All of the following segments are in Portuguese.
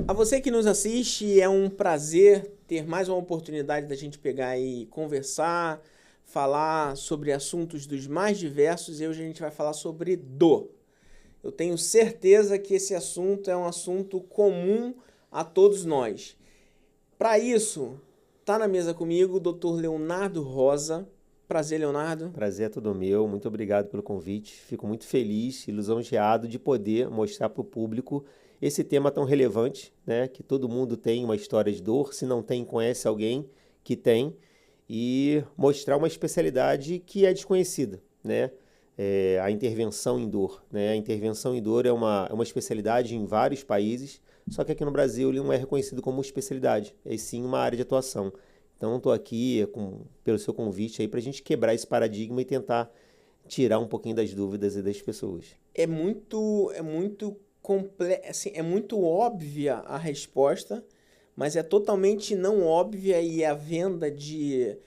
A você que nos assiste, é um prazer ter mais uma oportunidade da gente pegar e conversar, falar sobre assuntos dos mais diversos e hoje a gente vai falar sobre dor. Eu tenho certeza que esse assunto é um assunto comum a todos nós. Para isso, tá na mesa comigo o Dr. Leonardo Rosa. Prazer, Leonardo. Prazer é todo meu, muito obrigado pelo convite. Fico muito feliz e lisonjeado de poder mostrar para o público esse tema tão relevante, né? Que todo mundo tem uma história de dor, se não tem, conhece alguém que tem, e mostrar uma especialidade que é desconhecida, né? A intervenção em dor, né? A intervenção em dor é uma especialidade em vários países, só que aqui no Brasil ele não é reconhecido como especialidade, é sim uma área de atuação. Então, estou aqui pelo seu convite aí para a gente quebrar esse paradigma e tentar tirar um pouquinho das dúvidas e das pessoas. Assim, é muito óbvia a resposta, mas é totalmente não óbvia e a venda de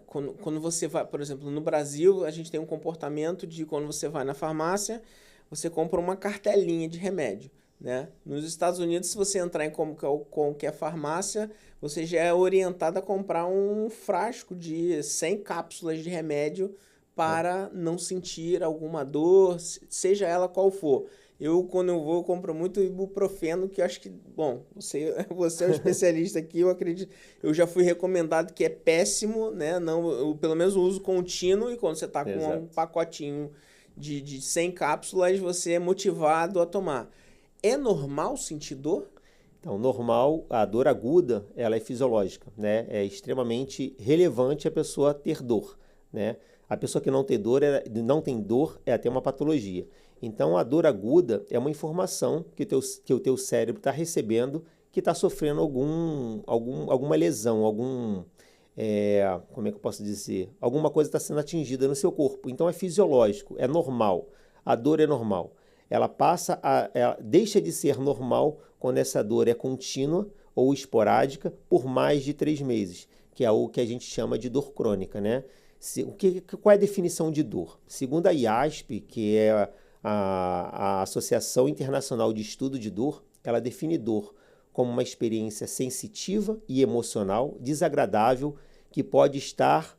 quando você vai, por exemplo, no Brasil, a gente tem um comportamento de quando você vai na farmácia, você compra uma cartelinha de remédio, né? Nos Estados Unidos, se você entrar em qualquer farmácia, você já é orientado a comprar um frasco de 100 cápsulas de remédio Né? para não sentir alguma dor, seja ela qual for. Eu, quando eu vou, eu compro muito ibuprofeno, que eu acho que, bom, você é um especialista aqui, eu acredito. Eu já fui recomendado que é péssimo, né? Não, pelo menos o uso contínuo, e quando você está com um Exato. pacotinho de 100 cápsulas, você é motivado a tomar. É normal sentir dor? Então, normal, a dor aguda, ela é fisiológica, né? É extremamente relevante a pessoa ter dor, né? A pessoa que não tem dor é até uma patologia. Então, a dor aguda é uma informação que o teu cérebro está recebendo que está sofrendo alguma lesão, como é que eu posso dizer? Alguma coisa está sendo atingida no seu corpo. Então, é fisiológico, é normal. A dor é normal. Ela deixa de ser normal quando essa dor é contínua ou esporádica por mais de 3 meses, que é o que a gente chama de dor crônica, né? Qual é a definição de dor? Segundo a IASP, que é a Associação Internacional de Estudo de Dor, ela define dor como uma experiência sensitiva e emocional desagradável que pode estar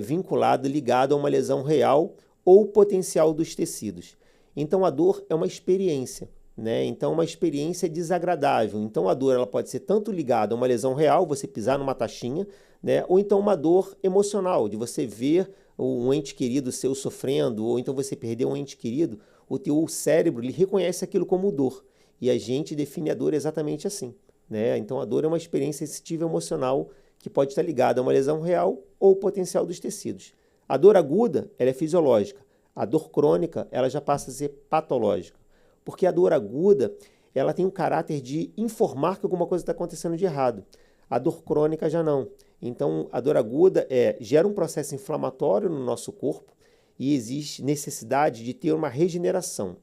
vinculada, ligada a uma lesão real ou potencial dos tecidos. Então a dor é uma experiência, né? Então uma experiência desagradável. Então a dor ela pode ser tanto ligada a uma lesão real, você pisar numa taxinha, né? Ou então uma dor emocional, de você ver um ente querido seu sofrendo, ou então você perder um ente querido, o teu cérebro ele reconhece aquilo como dor. E a gente define a dor exatamente assim, né? Então a dor é uma experiência sensitiva emocional que pode estar ligada a uma lesão real ou potencial dos tecidos. A dor aguda, ela é fisiológica. A dor crônica, ela já passa a ser patológica. Porque a dor aguda, ela tem o caráter de informar que alguma coisa está acontecendo de errado. A dor crônica já não. Então, a dor aguda gera um processo inflamatório no nosso corpo e existe necessidade de ter uma regeneração.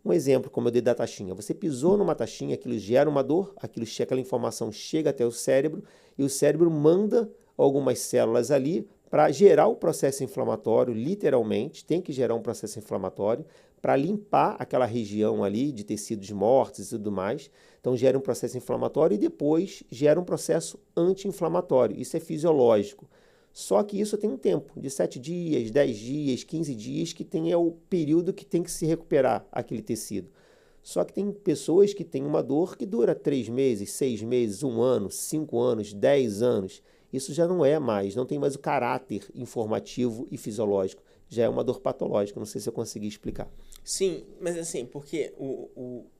Um exemplo, como eu dei da taxinha. Você pisou numa taxinha, aquilo gera uma dor, aquela informação chega até o cérebro e o cérebro manda algumas células ali para gerar o processo inflamatório, literalmente, tem que gerar um processo inflamatório para limpar aquela região ali de tecidos mortos e tudo mais. Então gera um processo inflamatório e depois gera um processo anti-inflamatório. Isso é fisiológico. Só que isso tem um tempo, de 7 dias, 10 dias, 15 dias, que é o período que tem que se recuperar aquele tecido. Só que tem pessoas que têm uma dor que dura 3 meses, 6 meses, 1 ano, 5 anos, 10 anos. Isso já não é mais, não tem mais o caráter informativo e fisiológico. Já é uma dor patológica, não sei se eu consegui explicar. Sim, mas assim, porque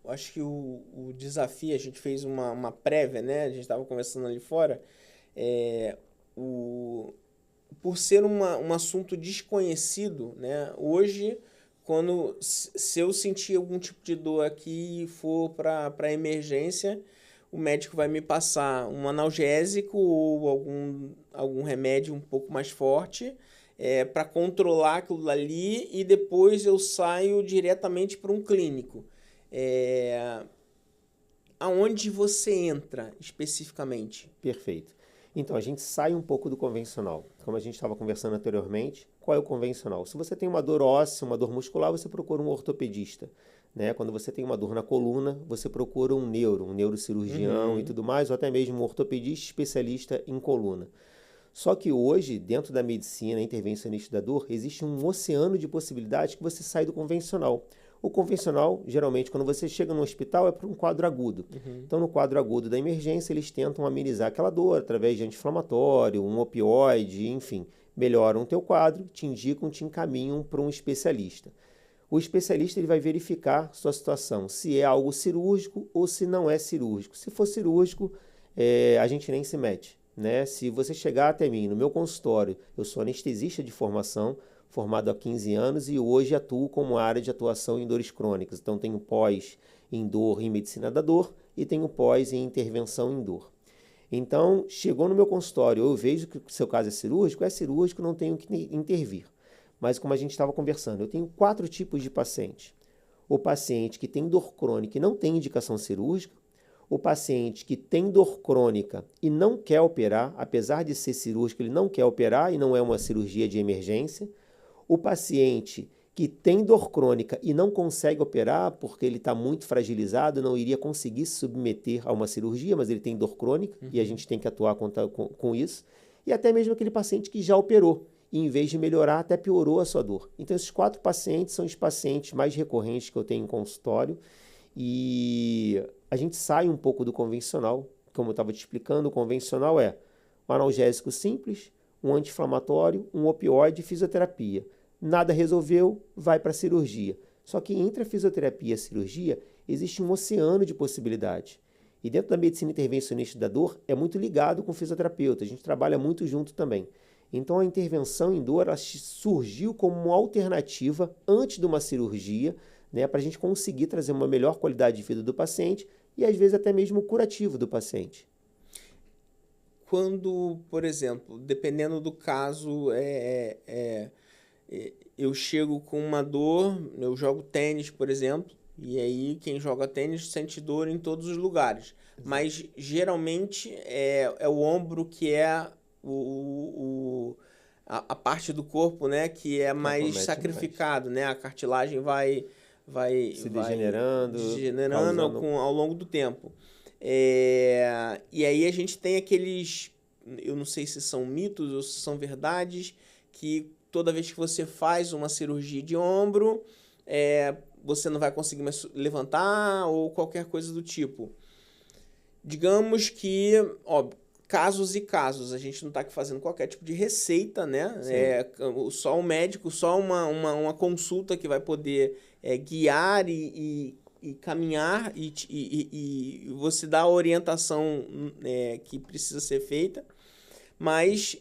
acho que o desafio, a gente fez uma prévia, né? A gente estava conversando ali fora. É, o, por ser um assunto desconhecido, né? Hoje, se eu sentir algum tipo de dor aqui e for para emergência, o médico vai me passar um analgésico ou algum remédio um pouco mais forte para controlar aquilo ali e depois eu saio diretamente para um clínico. É, aonde você entra especificamente? Perfeito. Então, a gente sai um pouco do convencional. Como a gente estava conversando anteriormente, qual é o convencional? Se você tem uma dor óssea, uma dor muscular, você procura um ortopedista. né? Quando você tem uma dor na coluna, você procura um neurocirurgião e tudo mais, ou até mesmo um ortopedista especialista em coluna. Só que hoje, dentro da medicina intervencionista da dor, existe um oceano de possibilidades que você sai do convencional. O convencional, geralmente, quando você chega no hospital, é para um quadro agudo. Então, no quadro agudo da emergência, eles tentam amenizar aquela dor através de anti-inflamatório, um opioide, enfim. Melhoram o teu quadro, te indicam, te encaminham para um especialista. O especialista ele vai verificar sua situação, se é algo cirúrgico ou se não é cirúrgico. Se for cirúrgico, a gente nem se mete, né? Se você chegar até mim no meu consultório, eu sou anestesista de formação, formado há 15 anos e hoje atuo como área de atuação em dores crônicas. Então tenho pós em dor em medicina da dor e tenho pós em intervenção em dor. Então, chegou no meu consultório, eu vejo que o seu caso é cirúrgico, não tenho que intervir. Mas como a gente estava conversando, eu tenho 4 tipos de paciente. O paciente que tem dor crônica e não tem indicação cirúrgica, o paciente que tem dor crônica e não quer operar, apesar de ser cirúrgico, ele não quer operar e não é uma cirurgia de emergência, o paciente que tem dor crônica e não consegue operar porque ele está muito fragilizado, não iria conseguir se submeter a uma cirurgia, mas ele tem dor crônica e a gente tem que atuar com isso. E até mesmo aquele paciente que já operou e em vez de melhorar, até piorou a sua dor. Então, esses 4 pacientes são os pacientes mais recorrentes que eu tenho em consultório e a gente sai um pouco do convencional. Como eu estava te explicando, o convencional é um analgésico simples, um anti-inflamatório, um opioide e fisioterapia. Nada resolveu, vai para a cirurgia. Só que entre a fisioterapia e a cirurgia, existe um oceano de possibilidades. E dentro da medicina intervencionista da dor, é muito ligado com o fisioterapeuta. A gente trabalha muito junto também. Então, a intervenção em dor ela surgiu como uma alternativa antes de uma cirurgia, né, para a gente conseguir trazer uma melhor qualidade de vida do paciente e, às vezes, até mesmo o curativo do paciente. Quando, por exemplo, dependendo do caso, eu chego com uma dor, eu jogo tênis, por exemplo, e aí quem joga tênis sente dor em todos os lugares. Mas geralmente é o ombro que é a parte do corpo, né, que é mais sacrificado, né? A cartilagem vai degenerando ao longo do tempo. E aí a gente tem aqueles, eu não sei se são mitos ou se são verdades, que toda vez que você faz uma cirurgia de ombro, você não vai conseguir mais levantar ou qualquer coisa do tipo. Digamos que, casos e casos, a gente não está aqui fazendo qualquer tipo de receita, né? Só um médico, só uma consulta que vai poder guiar e caminhar e você dá a orientação que precisa ser feita. Mas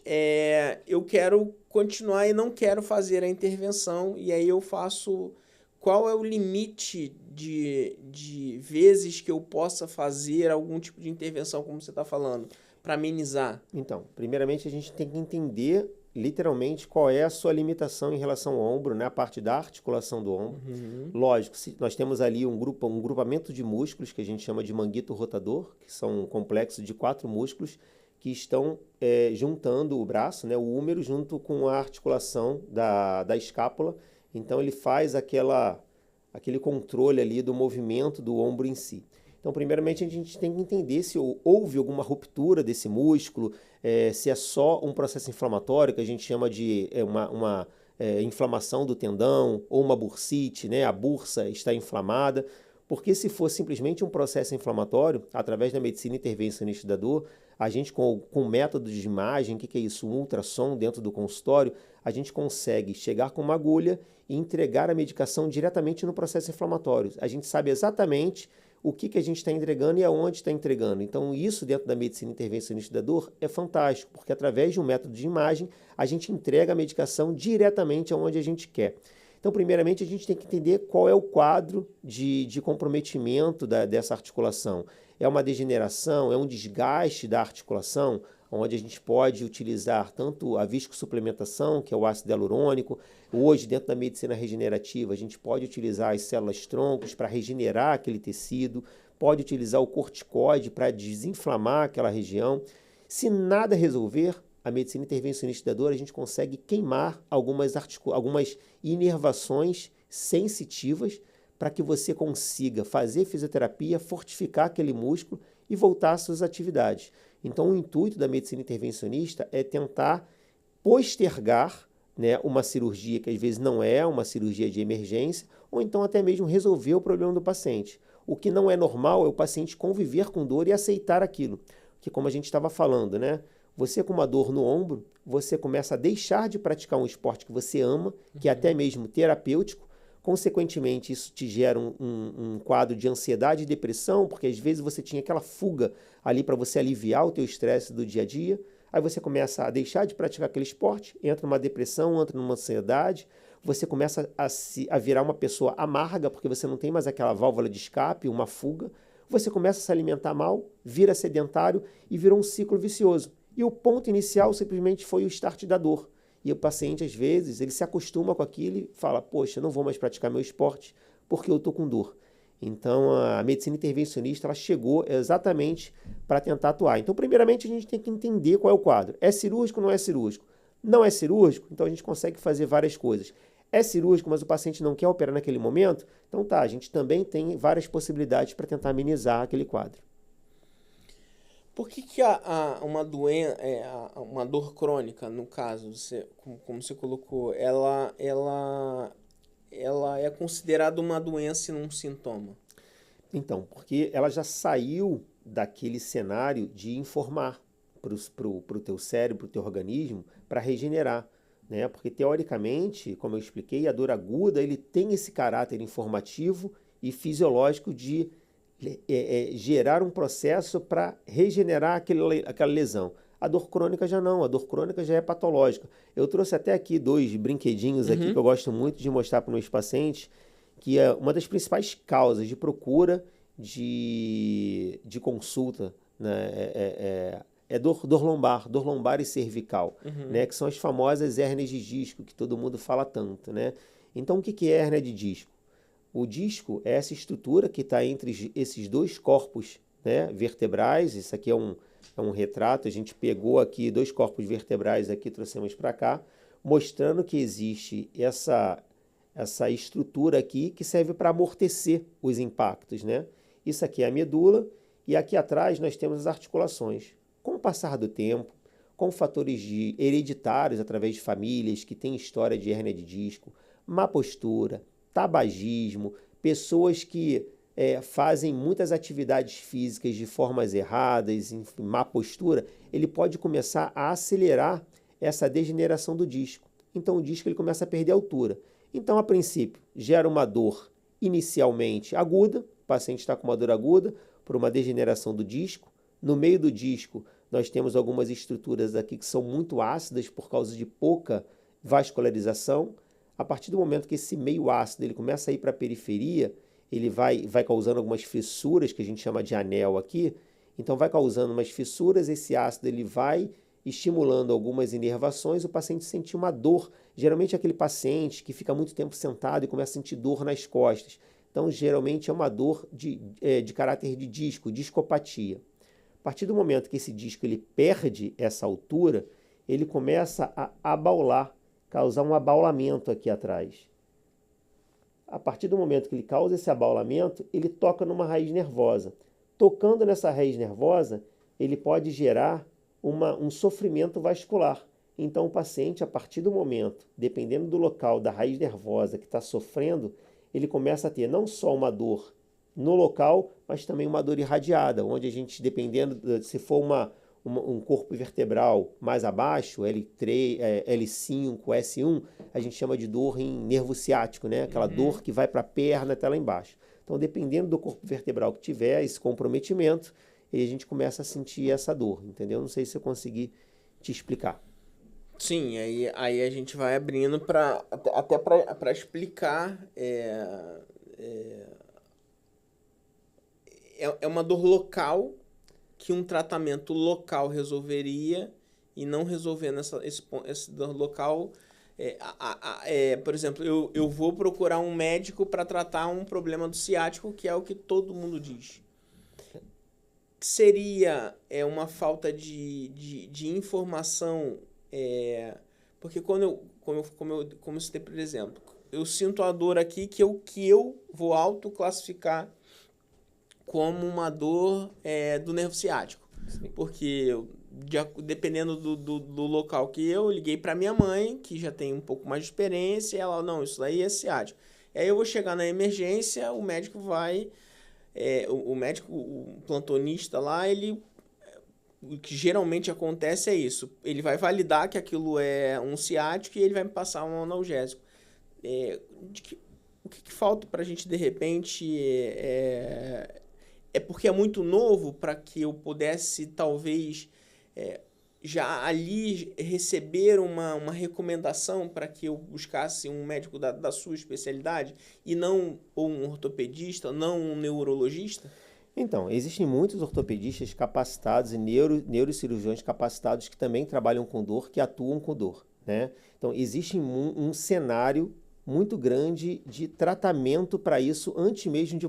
eu quero continuar e não quero fazer a intervenção, e aí eu faço... Qual é o limite de vezes que eu possa fazer algum tipo de intervenção, como você está falando, para amenizar? Então, primeiramente a gente tem que entender literalmente qual é a sua limitação em relação ao ombro, né? A parte da articulação do ombro. Lógico, nós temos ali um grupamento de músculos que a gente chama de manguito rotador, que são um complexo de 4 músculos que estão juntando o braço, né, o húmero, junto com a articulação da escápula. Então, ele faz aquele controle ali do movimento do ombro em si. Então, primeiramente, a gente tem que entender se houve alguma ruptura desse músculo, se é só um processo inflamatório, que a gente chama de uma inflamação do tendão, ou uma bursite, né, a bursa está inflamada. Porque se for simplesmente um processo inflamatório, através da medicina intervencionista da dor, a gente com métodos de imagem, o que é isso? Um ultrassom dentro do consultório, a gente consegue chegar com uma agulha e entregar a medicação diretamente no processo inflamatório. A gente sabe exatamente o que a gente está entregando e aonde está entregando. Então, isso dentro da medicina intervencionista da dor é fantástico, porque através de um método de imagem, a gente entrega a medicação diretamente aonde a gente quer. Então, primeiramente, a gente tem que entender qual é o quadro de comprometimento dessa articulação. É uma degeneração, é um desgaste da articulação, onde a gente pode utilizar tanto a viscosuplementação, que é o ácido hialurônico. Hoje, dentro da medicina regenerativa, a gente pode utilizar as células troncos para regenerar aquele tecido, pode utilizar o corticoide para desinflamar aquela região. Se nada resolver, a medicina intervencionista da dor, a gente consegue queimar algumas inervações sensitivas para que você consiga fazer fisioterapia, fortificar aquele músculo e voltar às suas atividades. Então, o intuito da medicina intervencionista é tentar postergar, né, uma cirurgia que às vezes não é uma cirurgia de emergência, ou então até mesmo resolver o problema do paciente. O que não é normal é o paciente conviver com dor e aceitar aquilo. Porque como a gente estava falando, né, você com uma dor no ombro, você começa a deixar de praticar um esporte que você ama, que é até mesmo terapêutico. Consequentemente, isso te gera um quadro de ansiedade e depressão, porque às vezes você tinha aquela fuga ali para você aliviar o teu estresse do dia a dia. Aí você começa a deixar de praticar aquele esporte, entra numa depressão, entra numa ansiedade, você começa a virar uma pessoa amarga, porque você não tem mais aquela válvula de escape, uma fuga. Você começa a se alimentar mal, vira sedentário e vira um ciclo vicioso. E o ponto inicial simplesmente foi o start da dor. E o paciente, às vezes, ele se acostuma com aquilo e fala, poxa, não vou mais praticar meu esporte porque eu estou com dor. Então, a medicina intervencionista ela chegou exatamente para tentar atuar. Então, primeiramente, a gente tem que entender qual é o quadro. É cirúrgico ou não é cirúrgico? Não é cirúrgico, então a gente consegue fazer várias coisas. É cirúrgico, mas o paciente não quer operar naquele momento? Então tá, a gente também tem várias possibilidades para tentar amenizar aquele quadro. Por que uma dor crônica, no caso, como você colocou, ela é considerada uma doença e não um sintoma? Então, porque ela já saiu daquele cenário de informar para o teu cérebro, para o teu organismo, para regenerar, né? Porque, teoricamente, como eu expliquei, a dor aguda ele tem esse caráter informativo e fisiológico de gerar um processo para regenerar aquela lesão. A dor crônica já não, a dor crônica já é patológica. Eu trouxe até aqui 2 brinquedinhos aqui que eu gosto muito de mostrar para os meus pacientes, que é uma das principais causas de procura de consulta, né? Dor lombar e cervical, né? Que são as famosas hérnias de disco, que todo mundo fala tanto, né? Então, o que é hérnia de disco? O disco é essa estrutura que está entre esses 2 corpos, né, vertebrais. Isso aqui é um retrato, a gente pegou aqui 2 corpos vertebrais aqui, trouxemos para cá, mostrando que existe essa estrutura aqui que serve para amortecer os impactos, né? Isso aqui é a medula e aqui atrás nós temos as articulações. Com o passar do tempo, com fatores hereditários através de famílias que têm história de hérnia de disco, má postura, tabagismo, pessoas que fazem muitas atividades físicas de formas erradas, enfim, má postura, ele pode começar a acelerar essa degeneração do disco. Então o disco ele começa a perder altura. Então, a princípio, gera uma dor inicialmente aguda, o paciente está com uma dor aguda por uma degeneração do disco. No meio do disco, nós temos algumas estruturas aqui que são muito ácidas por causa de pouca vascularização. A partir do momento que esse meio ácido ele começa a ir para a periferia, ele vai causando algumas fissuras, que a gente chama de anel aqui. Então, vai causando umas fissuras, esse ácido ele vai estimulando algumas inervações, o paciente sente uma dor. Geralmente, aquele paciente que fica muito tempo sentado e começa a sentir dor nas costas. Então, geralmente, é uma dor de caráter de disco, discopatia. A partir do momento que esse disco ele perde essa altura, ele começa a abaular, causar um abaulamento aqui atrás. A partir do momento que ele causa esse abaulamento, ele toca numa raiz nervosa. Tocando nessa raiz nervosa, ele pode gerar um sofrimento vascular. Então, o paciente, a partir do momento, dependendo do local da raiz nervosa que está sofrendo, ele começa a ter não só uma dor no local, mas também uma dor irradiada, onde a gente, dependendo, se for um corpo vertebral mais abaixo, L3, L5, S1, a gente chama de dor em nervo ciático, né? Aquela dor que vai para a perna até lá embaixo. Então, dependendo do corpo vertebral que tiver esse comprometimento, e a gente começa a sentir essa dor, entendeu? Não sei se eu consegui te explicar. Sim, aí a gente vai abrindo até para explicar. É uma dor local que um tratamento local resolveria e não resolvendo esse dor local. Por exemplo, eu vou procurar um médico para tratar um problema do ciático, que é o que todo mundo diz. Seria uma falta de informação, porque como eu citei, por exemplo, eu sinto a dor aqui que eu vou autoclassificar como uma dor do nervo ciático. Sim. Porque dependendo do local que eu liguei para minha mãe, que já tem um pouco mais de experiência, e ela, não, isso daí é ciático. Aí eu vou chegar na emergência, o médico vai... o médico, o plantonista lá, o que geralmente acontece é isso. Ele vai validar que aquilo é um ciático e ele vai me passar um analgésico. O que falta para a gente, de repente, porque é muito novo para que eu pudesse, talvez, já ali receber uma recomendação para que eu buscasse um médico da sua especialidade e não ou um ortopedista, não um neurologista? Então, existem muitos ortopedistas capacitados e neurocirurgiões capacitados que também trabalham com dor, que atuam com dor, né? Então, existe um cenário muito grande de tratamento para isso antes mesmo de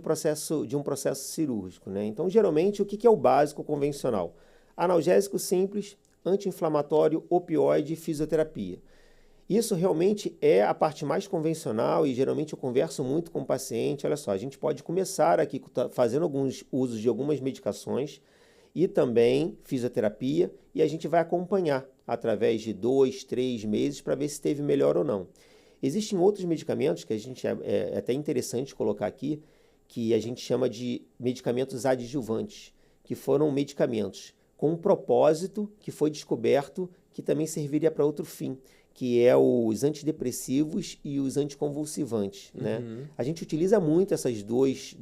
um processo cirúrgico, né? Então, geralmente, o que é o básico convencional? Analgésico simples, anti-inflamatório, opioide e fisioterapia. Isso realmente é a parte mais convencional e geralmente eu converso muito com o paciente. Olha só, a gente pode começar aqui fazendo alguns usos de algumas medicações e também fisioterapia e a gente vai acompanhar através de 2, 3 meses para ver se teve melhor ou não. Existem outros medicamentos que a gente é até interessante colocar aqui, que a gente chama de medicamentos adjuvantes, que foram medicamentos com um propósito que foi descoberto que também serviria para outro fim, que é os antidepressivos e os anticonvulsivantes, né? A gente utiliza muito esses dois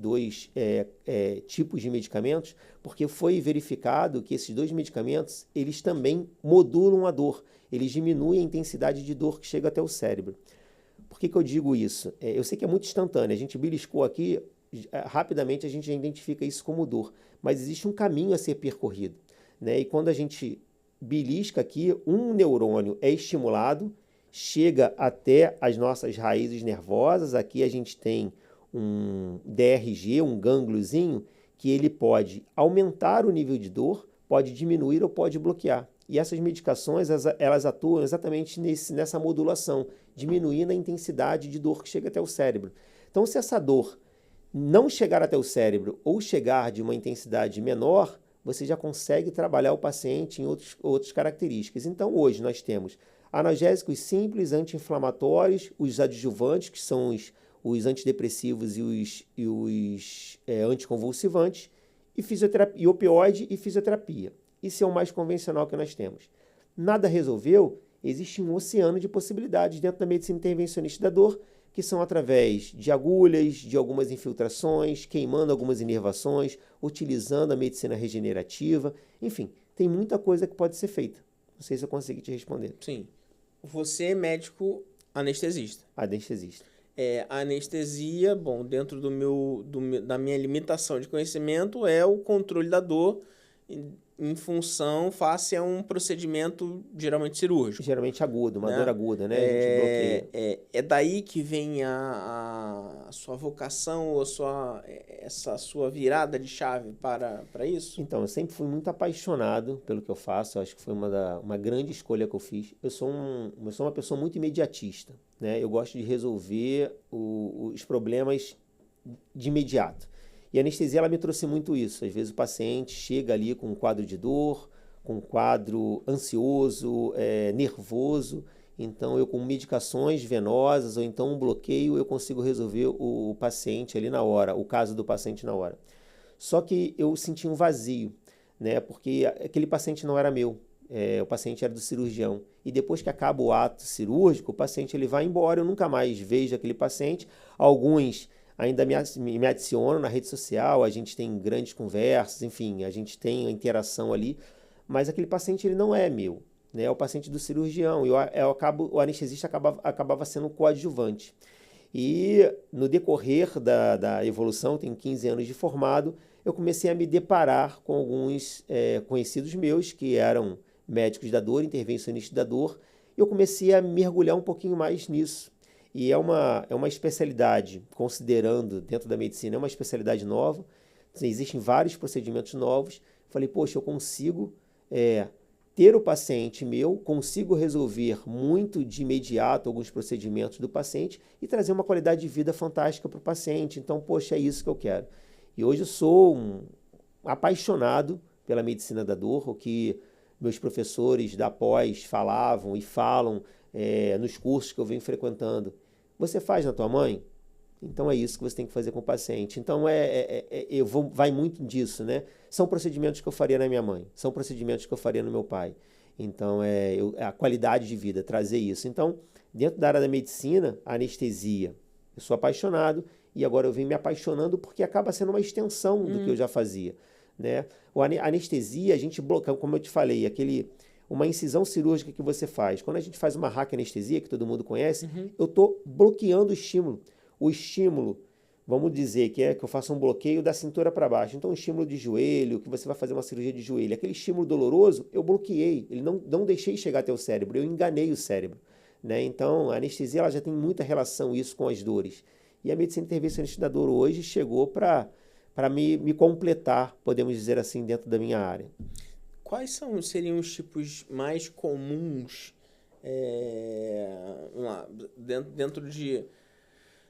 tipos de medicamentos porque foi verificado que esses dois medicamentos, eles também modulam a dor, eles diminuem a intensidade de dor que chega até o cérebro. Por que eu digo isso? Eu sei que é muito instantâneo, a gente beliscou aqui, rapidamente a gente já identifica isso como dor, mas existe um caminho a ser percorrido, né? E quando a gente belisca aqui, um neurônio é estimulado, chega até as nossas raízes nervosas. Aqui a gente tem um DRG, um gângliozinho, que ele pode aumentar o nível de dor, pode diminuir ou pode bloquear. E essas medicações, elas atuam exatamente nessa modulação, diminuindo a intensidade de dor que chega até o cérebro. Então, se essa dor não chegar até o cérebro ou chegar de uma intensidade menor, você já consegue trabalhar o paciente em outras características. Então, hoje nós temos analgésicos simples, anti-inflamatórios, os adjuvantes, que são os antidepressivos e os anticonvulsivantes, e fisioterapia, e opioide e fisioterapia. Isso é o mais convencional que nós temos. Nada resolveu, existe um oceano de possibilidades dentro da medicina intervencionista da dor, que são através de agulhas, de algumas infiltrações, queimando algumas inervações, utilizando a medicina regenerativa. Enfim, tem muita coisa que pode ser feita. Não sei se eu consegui te responder. Sim. Você é médico anestesista. Anestesista. A anestesia, bom, dentro da minha limitação de conhecimento, é o controle da dor em função face a um procedimento geralmente cirúrgico. Geralmente agudo, uma dor aguda, né? A gente bloqueia. É daí que vem a sua vocação ou essa sua virada de chave para isso? Então, eu sempre fui muito apaixonado pelo que eu faço. Eu acho que foi uma grande escolha que eu fiz. Eu sou uma pessoa muito imediatista, né? Eu gosto de resolver os problemas de imediato. E a anestesia, ela me trouxe muito isso. Às vezes o paciente chega ali com um quadro de dor, com um quadro ansioso, nervoso. Então, eu com medicações venosas ou então um bloqueio, eu consigo resolver o paciente ali na hora, o caso do paciente na hora. Só que eu senti um vazio, né? Porque aquele paciente não era meu. O paciente era do cirurgião. E depois que acaba o ato cirúrgico, o paciente ele vai embora, eu nunca mais vejo aquele paciente. Alguns ainda me adicionam na rede social, a gente tem grandes conversas, enfim, a gente tem a interação ali, mas aquele paciente ele não é meu, né? É o paciente do cirurgião, e o anestesista acabava sendo coadjuvante. E no decorrer da evolução, tenho 15 anos de formado, eu comecei a me deparar com alguns conhecidos meus que eram médicos da dor, intervencionistas da dor, e eu comecei a mergulhar um pouquinho mais nisso. E é uma especialidade, considerando dentro da medicina, é uma especialidade nova, existem vários procedimentos novos. Falei, poxa, eu consigo ter o paciente meu, consigo resolver muito de imediato alguns procedimentos do paciente e trazer uma qualidade de vida fantástica para o paciente. Então, poxa, é isso que eu quero. E hoje eu sou um apaixonado pela medicina da dor, o que meus professores da pós falavam e falam nos cursos que eu venho frequentando. Você faz na tua mãe? Então é isso que você tem que fazer com o paciente. Então vai muito disso, né? São procedimentos que eu faria na minha mãe, são procedimentos que eu faria no meu pai. Então a qualidade de vida, trazer isso. Então, dentro da área da medicina, a anestesia, eu sou apaixonado e agora eu venho me apaixonando porque acaba sendo uma extensão do que eu já fazia, né? A anestesia, a gente bloqueia, como eu te falei, uma incisão cirúrgica que você faz. Quando a gente faz uma raquianestesia, que todo mundo conhece, eu estou bloqueando o estímulo. O estímulo, vamos dizer que eu faço um bloqueio da cintura para baixo. Então, o estímulo de joelho, que você vai fazer uma cirurgia de joelho, aquele estímulo doloroso, eu bloqueei. Ele não deixei chegar até o cérebro, eu enganei o cérebro, né? Então, a anestesia ela já tem muita relação isso com as dores. E a medicina intervencionista da dor hoje chegou para me completar, podemos dizer assim, dentro da minha área. Quais seriam os tipos mais comuns dentro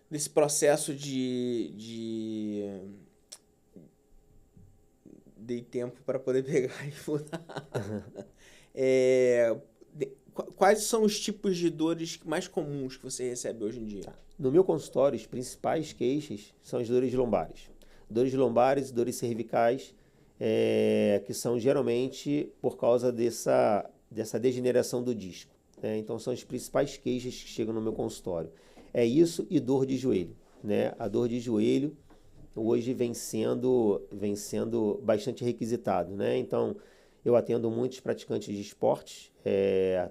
desse processo dei tempo para poder pegar e mudar. Quais são os tipos de dores mais comuns que você recebe hoje em dia? No meu consultório, as principais queixas são as dores lombares. Dores lombares e dores cervicais, que são geralmente por causa dessa degeneração do disco, né? Então, são as principais queixas que chegam no meu consultório. É isso e dor de joelho, né? A dor de joelho hoje vem sendo bastante requisitado, né? Então, eu atendo muitos praticantes de esportes,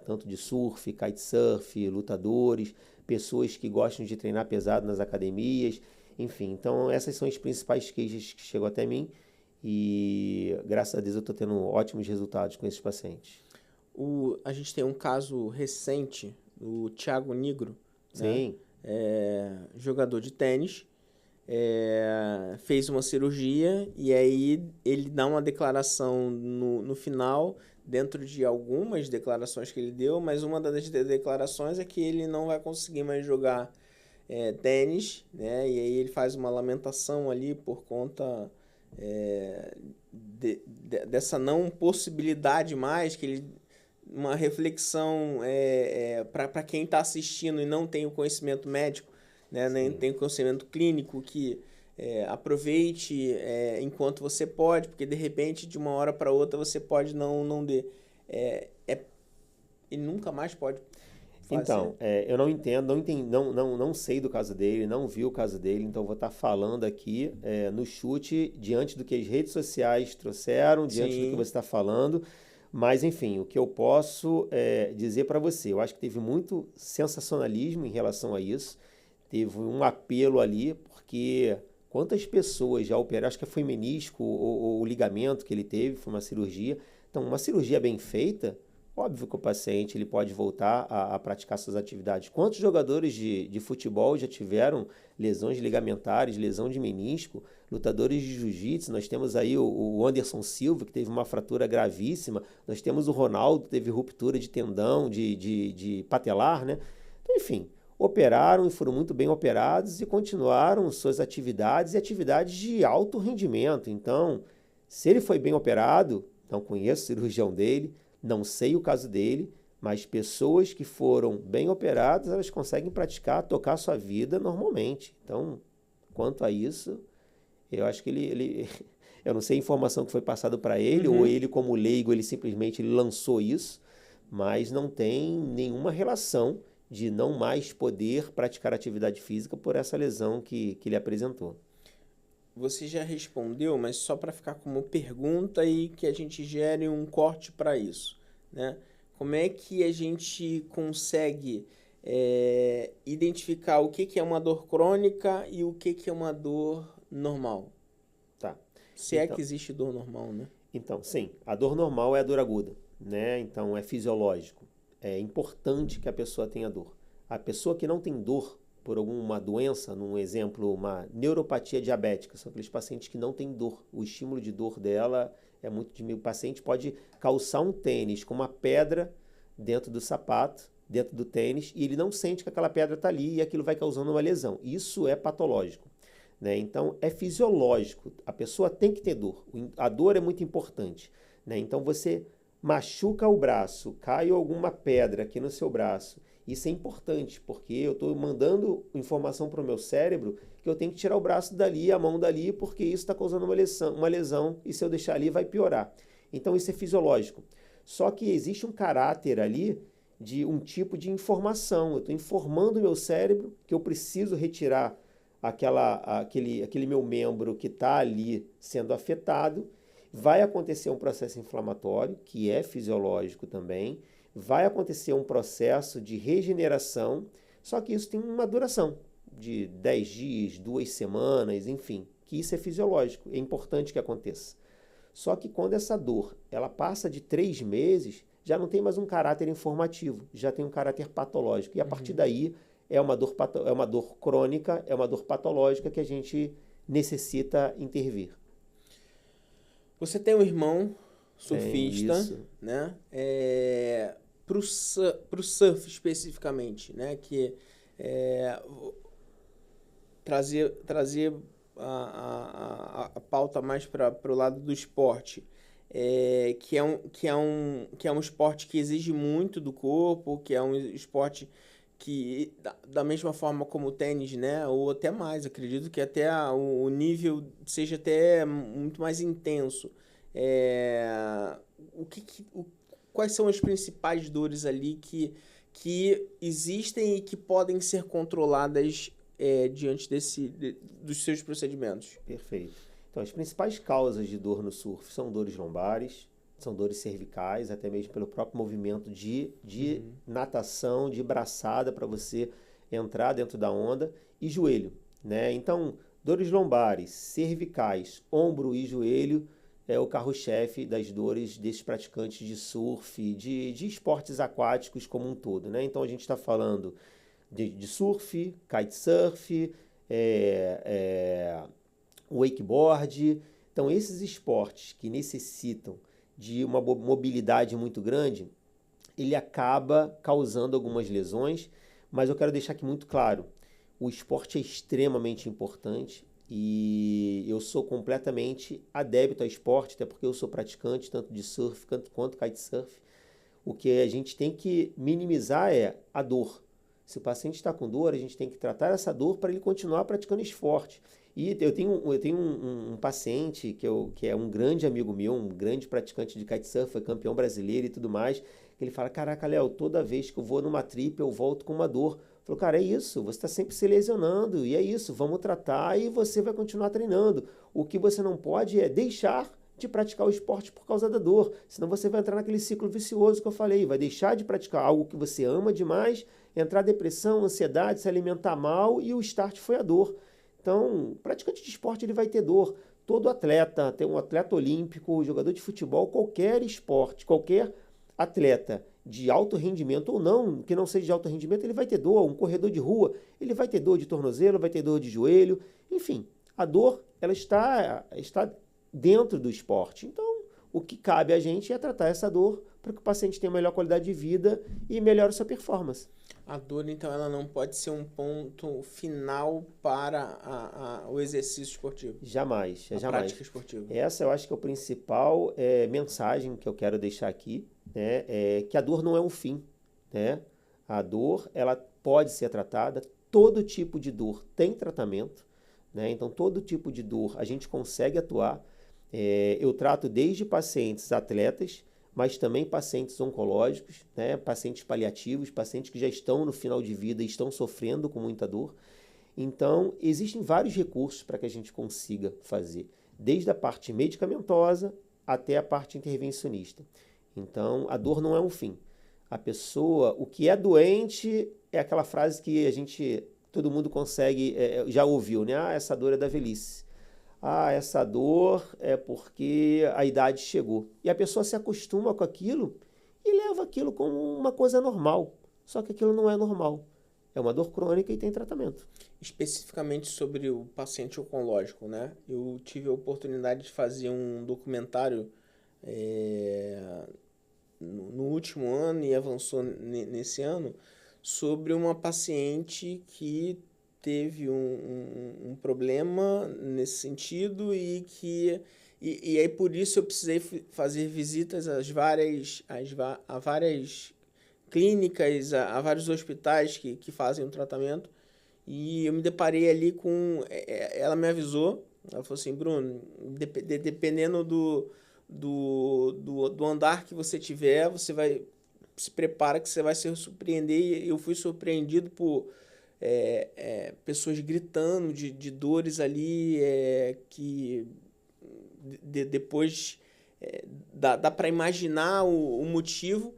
tanto de surf, kitesurf, lutadores, pessoas que gostam de treinar pesado nas academias, enfim. Então, essas são as principais queixas que chegam até mim e, graças a Deus, eu estou tendo ótimos resultados com esses pacientes. A gente tem um caso recente, o Thiago Nigro, Sim. né? Jogador de tênis, fez uma cirurgia e aí ele dá uma declaração no final, dentro de algumas declarações que ele deu, mas uma das declarações é que ele não vai conseguir mais jogar tênis, né? E aí ele faz uma lamentação ali por conta dessa não possibilidade mais, que ele uma reflexão para quem está assistindo e não tem o conhecimento médico, né? Nem tem o conhecimento clínico, que aproveite enquanto você pode, porque de repente de uma hora para outra você pode não e nunca mais pode fazer. Então, eu não sei do caso dele, não vi o caso dele, então vou estar falando aqui no chute, diante do que as redes sociais trouxeram, diante do que você está falando. Mas, enfim, o que eu posso dizer para você, eu acho que teve muito sensacionalismo em relação a isso, teve um apelo ali, porque quantas pessoas já operaram, acho que foi menisco ou o ligamento que ele teve, foi uma cirurgia. Então, uma cirurgia bem feita, óbvio que o paciente ele pode voltar a praticar suas atividades. Quantos jogadores de futebol já tiveram lesões ligamentares, lesão de menisco? Lutadores de jiu-jitsu, nós temos aí o Anderson Silva, que teve uma fratura gravíssima. Nós temos o Ronaldo, que teve ruptura de tendão, de patelar, né? Então, enfim, operaram e foram muito bem operados e continuaram suas atividades e atividades de alto rendimento. Então, se ele foi bem operado, não conheço o cirurgião dele, não sei o caso dele, mas pessoas que foram bem operadas, elas conseguem praticar, tocar sua vida normalmente. Então, quanto a isso, eu acho que eu não sei a informação que foi passada para ele, ou ele como leigo, ele simplesmente lançou isso, mas não tem nenhuma relação de não mais poder praticar atividade física por essa lesão que ele apresentou. Você já respondeu, mas só para ficar como pergunta e que a gente gere um corte para isso, né? Como é que a gente consegue identificar o que é uma dor crônica e o que é uma dor normal? Tá. Se é que existe dor normal, né? Então, sim, a dor normal é a dor aguda, né? Então, é fisiológico. É importante que a pessoa tenha dor. A pessoa que não tem dor por alguma doença, num exemplo, uma neuropatia diabética, são aqueles pacientes que não têm dor. O estímulo de dor dela O paciente pode calçar um tênis com uma pedra dentro do sapato, dentro do tênis, e ele não sente que aquela pedra está ali e aquilo vai causando uma lesão. Isso é patológico, né? Então, é fisiológico. A pessoa tem que ter dor. A dor é muito importante, né? Então, você machuca o braço, cai alguma pedra aqui no seu braço. Isso é importante, porque eu estou mandando informação para o meu cérebro que eu tenho que tirar o braço dali, a mão dali, porque isso está causando uma lesão, e se eu deixar ali vai piorar. Então, isso é fisiológico. Só que existe um caráter ali de um tipo de informação. Eu estou informando o meu cérebro que eu preciso retirar aquele meu membro que está ali sendo afetado. Vai acontecer um processo inflamatório, que é fisiológico também. Vai acontecer um processo de regeneração, só que isso tem uma duração de 10 dias, 2 semanas, enfim, que isso é fisiológico, é importante que aconteça. Só que quando essa dor ela passa de 3 meses, já não tem mais um caráter informativo, já tem um caráter patológico. E a partir daí é uma dor crônica, é uma dor patológica que a gente necessita intervir. Você tem um irmão surfista, isso, né? Pro surf especificamente, né? Que trazer a pauta mais para o lado do esporte, que é um esporte que exige muito do corpo, que é um esporte que, da mesma forma como o tênis, né, ou até mais, acredito que até o nível seja até muito mais intenso. Quais são as principais dores ali que existem e que podem ser controladas diante dos seus procedimentos? Perfeito. Então, as principais causas de dor no surf são dores lombares, são dores cervicais, até mesmo pelo próprio movimento de natação, de braçada para você entrar dentro da onda, e joelho, né? Então, dores lombares, cervicais, ombro e joelho é o carro-chefe das dores desses praticantes de surf, de esportes aquáticos como um todo, né? Então, a gente está falando de surf, kitesurf, wakeboard. Então, esses esportes que necessitam de uma mobilidade muito grande, ele acaba causando algumas lesões, mas eu quero deixar aqui muito claro, o esporte é extremamente importante e eu sou completamente adepto ao esporte, até porque eu sou praticante tanto de surf quanto kitesurf. O que a gente tem que minimizar é a dor. Se o paciente está com dor, a gente tem que tratar essa dor para ele continuar praticando esporte. E eu tenho um paciente que é um grande amigo meu, um grande praticante de kitesurf, foi campeão brasileiro e tudo mais, que ele fala, caraca, Léo, toda vez que eu vou numa trip eu volto com uma dor. Falou, cara, é isso, você está sempre se lesionando, e é isso, vamos tratar e você vai continuar treinando. O que você não pode é deixar de praticar o esporte por causa da dor, senão você vai entrar naquele ciclo vicioso que eu falei, vai deixar de praticar algo que você ama demais, entrar depressão, ansiedade, se alimentar mal, e o start foi a dor. Então, praticante de esporte ele vai ter dor. Todo atleta, tem um atleta olímpico, jogador de futebol, qualquer esporte, qualquer atleta de alto rendimento ou não, que não seja de alto rendimento, ele vai ter dor. Um corredor de rua, ele vai ter dor de tornozelo, vai ter dor de joelho. Enfim, a dor ela está dentro do esporte. Então, o que cabe a gente é tratar essa dor para que o paciente tenha melhor qualidade de vida e melhore sua performance. A dor, então, ela não pode ser um ponto final para o exercício esportivo? Jamais. A prática esportiva. Essa eu acho que é a principal mensagem que eu quero deixar aqui, né? É que a dor não é um fim, né? A dor, ela pode ser tratada, todo tipo de dor tem tratamento, né? Então, todo tipo de dor a gente consegue atuar. Eu trato desde pacientes atletas, mas também pacientes oncológicos, né? Pacientes paliativos, pacientes que já estão no final de vida e estão sofrendo com muita dor. Então, existem vários recursos para que a gente consiga fazer, desde a parte medicamentosa até a parte intervencionista. Então, a dor não é um fim. A pessoa, o que é doente é aquela frase que todo mundo consegue, já ouviu, né? Ah, essa dor é da velhice. Ah, essa dor é porque a idade chegou. E a pessoa se acostuma com aquilo e leva aquilo como uma coisa normal. Só que aquilo não é normal. É uma dor crônica e tem tratamento. Especificamente sobre o paciente oncológico, né? Eu tive a oportunidade de fazer um documentário no último ano e avançou nesse ano, sobre uma paciente que teve um problema nesse sentido e aí por isso eu precisei fazer visitas a várias clínicas, a vários hospitais que fazem o tratamento. E eu me deparei ali com... Ela me avisou, ela falou assim, Bruno, dependendo do andar que você tiver, você vai... Se prepara que você vai se surpreender. E eu fui surpreendido por pessoas gritando de dores ali, que depois dá para imaginar o motivo.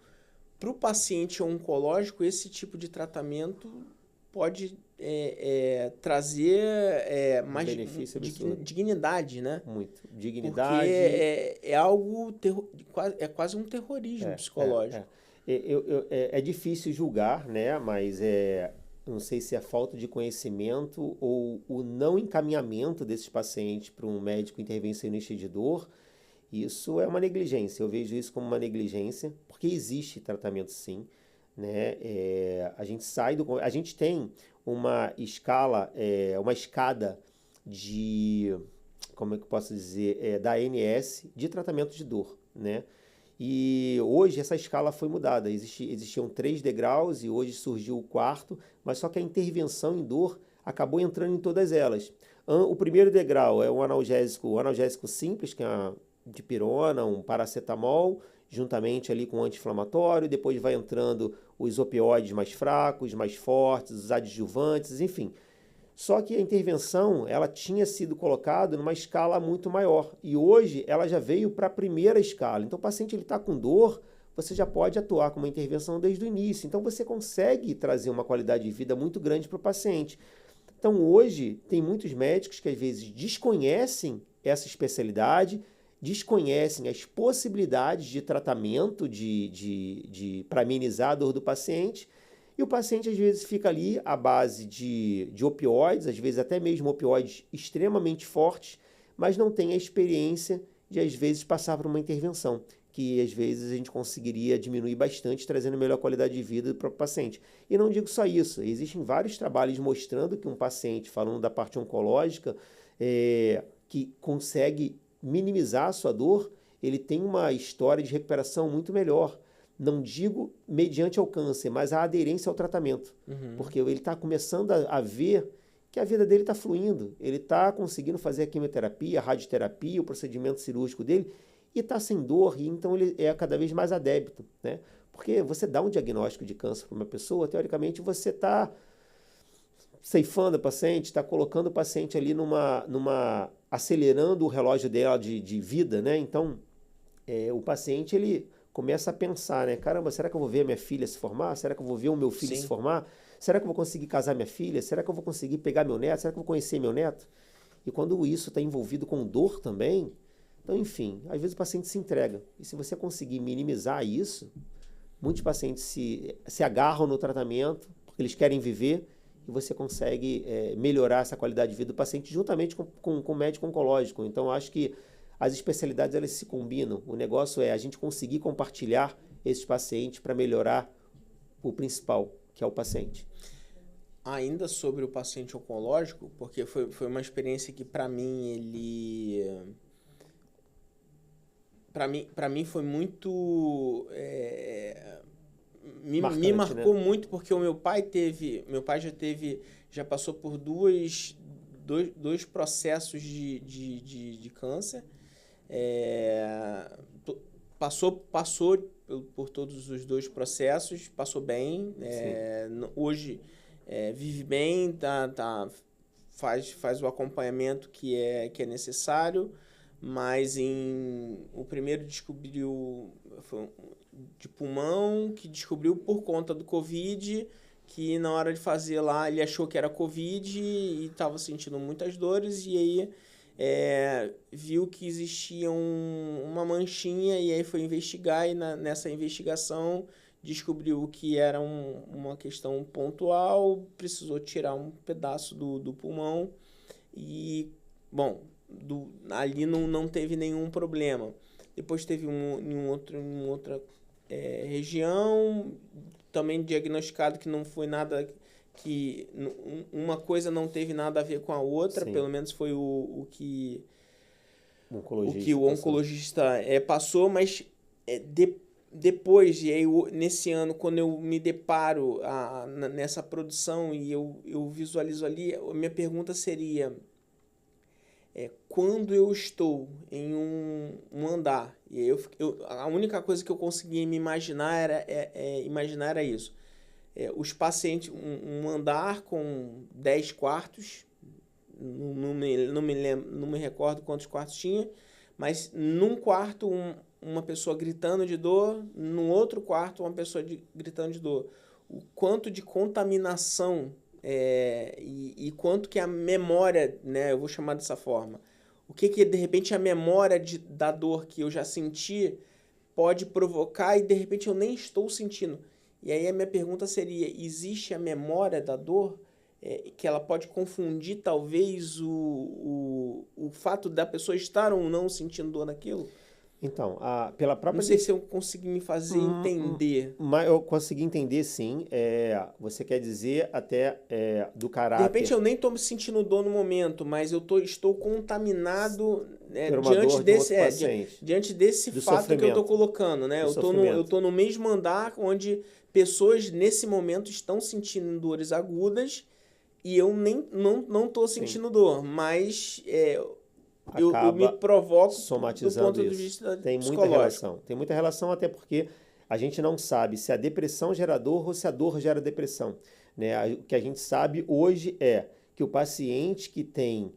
Para o paciente oncológico, esse tipo de tratamento pode trazer mais benefício absurdo. dignidade, né? Muito. Porque Dignidade. é algo, é quase um terrorismo psicológico. É difícil julgar, né? Mas não sei se é falta de conhecimento ou o não encaminhamento desses pacientes para um médico intervencionista de dor. Isso é uma negligência, eu vejo isso como uma negligência, porque existe tratamento sim, né? A gente tem uma escala, uma escada de, como é que eu posso dizer, da ANS de tratamento de dor, né? E hoje essa escala foi mudada, existiam 3 degraus e hoje surgiu o 4º, mas só que a intervenção em dor acabou entrando em todas elas. O primeiro degrau é o analgésico simples, que é uma dipirona, um paracetamol, juntamente ali com um anti-inflamatório, depois vai entrando os opioides mais fracos, mais fortes, os adjuvantes, enfim. Só que a intervenção, ela tinha sido colocada numa escala muito maior e hoje ela já veio para a primeira escala. Então o paciente está com dor, você já pode atuar com uma intervenção desde o início. Então você consegue trazer uma qualidade de vida muito grande para o paciente. Então hoje tem muitos médicos que às vezes desconhecem essa especialidade, desconhecem as possibilidades de tratamento para amenizar a dor do paciente, e o paciente às vezes fica ali à base de opioides, às vezes até mesmo opioides extremamente fortes, mas não tem a experiência de às vezes passar por uma intervenção, que às vezes a gente conseguiria diminuir bastante, trazendo melhor qualidade de vida para o paciente. E não digo só isso, existem vários trabalhos mostrando que um paciente, falando da parte oncológica, que consegue minimizar a sua dor, ele tem uma história de recuperação muito melhor. Não digo mediante ao câncer, mas a aderência ao tratamento. Porque ele está começando a ver que a vida dele está fluindo. Ele está conseguindo fazer a quimioterapia, a radioterapia, o procedimento cirúrgico dele, e está sem dor, e então ele é cada vez mais adepto, né? Porque você dá um diagnóstico de câncer para uma pessoa, teoricamente você está ceifando o paciente, está colocando o paciente ali acelerando o relógio dela de vida, né? Então, o paciente, ele começa a pensar, né? Caramba, será que eu vou ver a minha filha se formar? Será que eu vou ver o meu filho se formar? Será que eu vou conseguir casar minha filha? Será que eu vou conseguir pegar meu neto? Será que eu vou conhecer meu neto? E quando isso está envolvido com dor também, então, enfim, às vezes o paciente se entrega. E se você conseguir minimizar isso, muitos pacientes se agarram no tratamento, porque eles querem viver, e você consegue melhorar essa qualidade de vida do paciente juntamente com o médico oncológico. Então, eu acho que as especialidades elas se combinam. O negócio é a gente conseguir compartilhar esses pacientes para melhorar o principal, que é o paciente. Ainda sobre o paciente oncológico, porque foi uma experiência que para mim para mim foi muito Marcante, me marcou, né? muito, porque o meu pai já passou por dois processos de câncer. Passou por todos os 2 processos, passou bem, hoje vive bem, faz o acompanhamento que é necessário, mas o primeiro descobriu de pulmão, que descobriu por conta do Covid, que na hora de fazer lá ele achou que era Covid e estava sentindo muitas dores, e aí viu que existia uma manchinha, e aí foi investigar, e nessa investigação descobriu que era uma questão pontual, precisou tirar um pedaço do pulmão e, bom, ali não teve nenhum problema. depois teve em outra região, também diagnosticado que não foi nada, que uma coisa não teve nada a ver com a outra, Sim. pelo menos foi o que oncologista o oncologista passou, mas depois, e aí nesse ano, quando eu me deparo nessa produção e eu visualizo ali, a minha pergunta seria, quando eu estou em um andar, e aí a única coisa que eu conseguia me imaginar era isso. Os pacientes, um andar com 10 quartos, não me lembro, não me recordo quantos quartos tinha, mas num quarto uma pessoa gritando de dor, num outro quarto uma pessoa gritando de dor. O quanto de contaminação e quanto que a memória, né, eu vou chamar dessa forma, o que de repente a memória da dor que eu já senti pode provocar e de repente eu nem estou sentindo. E aí a minha pergunta seria, existe a memória da dor que ela pode confundir talvez o fato da pessoa estar ou não sentindo dor naquilo? Então, pela própria... Não sei se eu consegui me fazer entender. Mas eu consegui entender, sim. Você quer dizer até do caráter... De repente eu nem estou me sentindo dor no momento, mas eu estou contaminado diante desse fato que eu estou colocando. Né? Eu estou no mesmo andar onde pessoas nesse momento estão sentindo dores agudas e eu não estou sentindo dor, mas... eu me provoco somatizando do ponto de vista psicológico. Tem muita relação, até porque a gente não sabe se a depressão gera dor ou se a dor gera depressão. Né? O que a gente sabe hoje é que o paciente que tem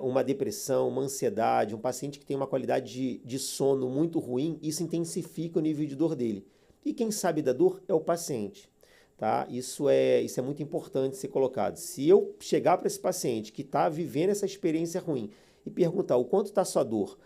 uma depressão, uma ansiedade, um paciente que tem uma qualidade de sono muito ruim, isso intensifica o nível de dor dele. E quem sabe da dor é o paciente. Tá? Isso é muito importante ser colocado. Se eu chegar para esse paciente que está vivendo essa experiência ruim e perguntar o quanto está a sua dor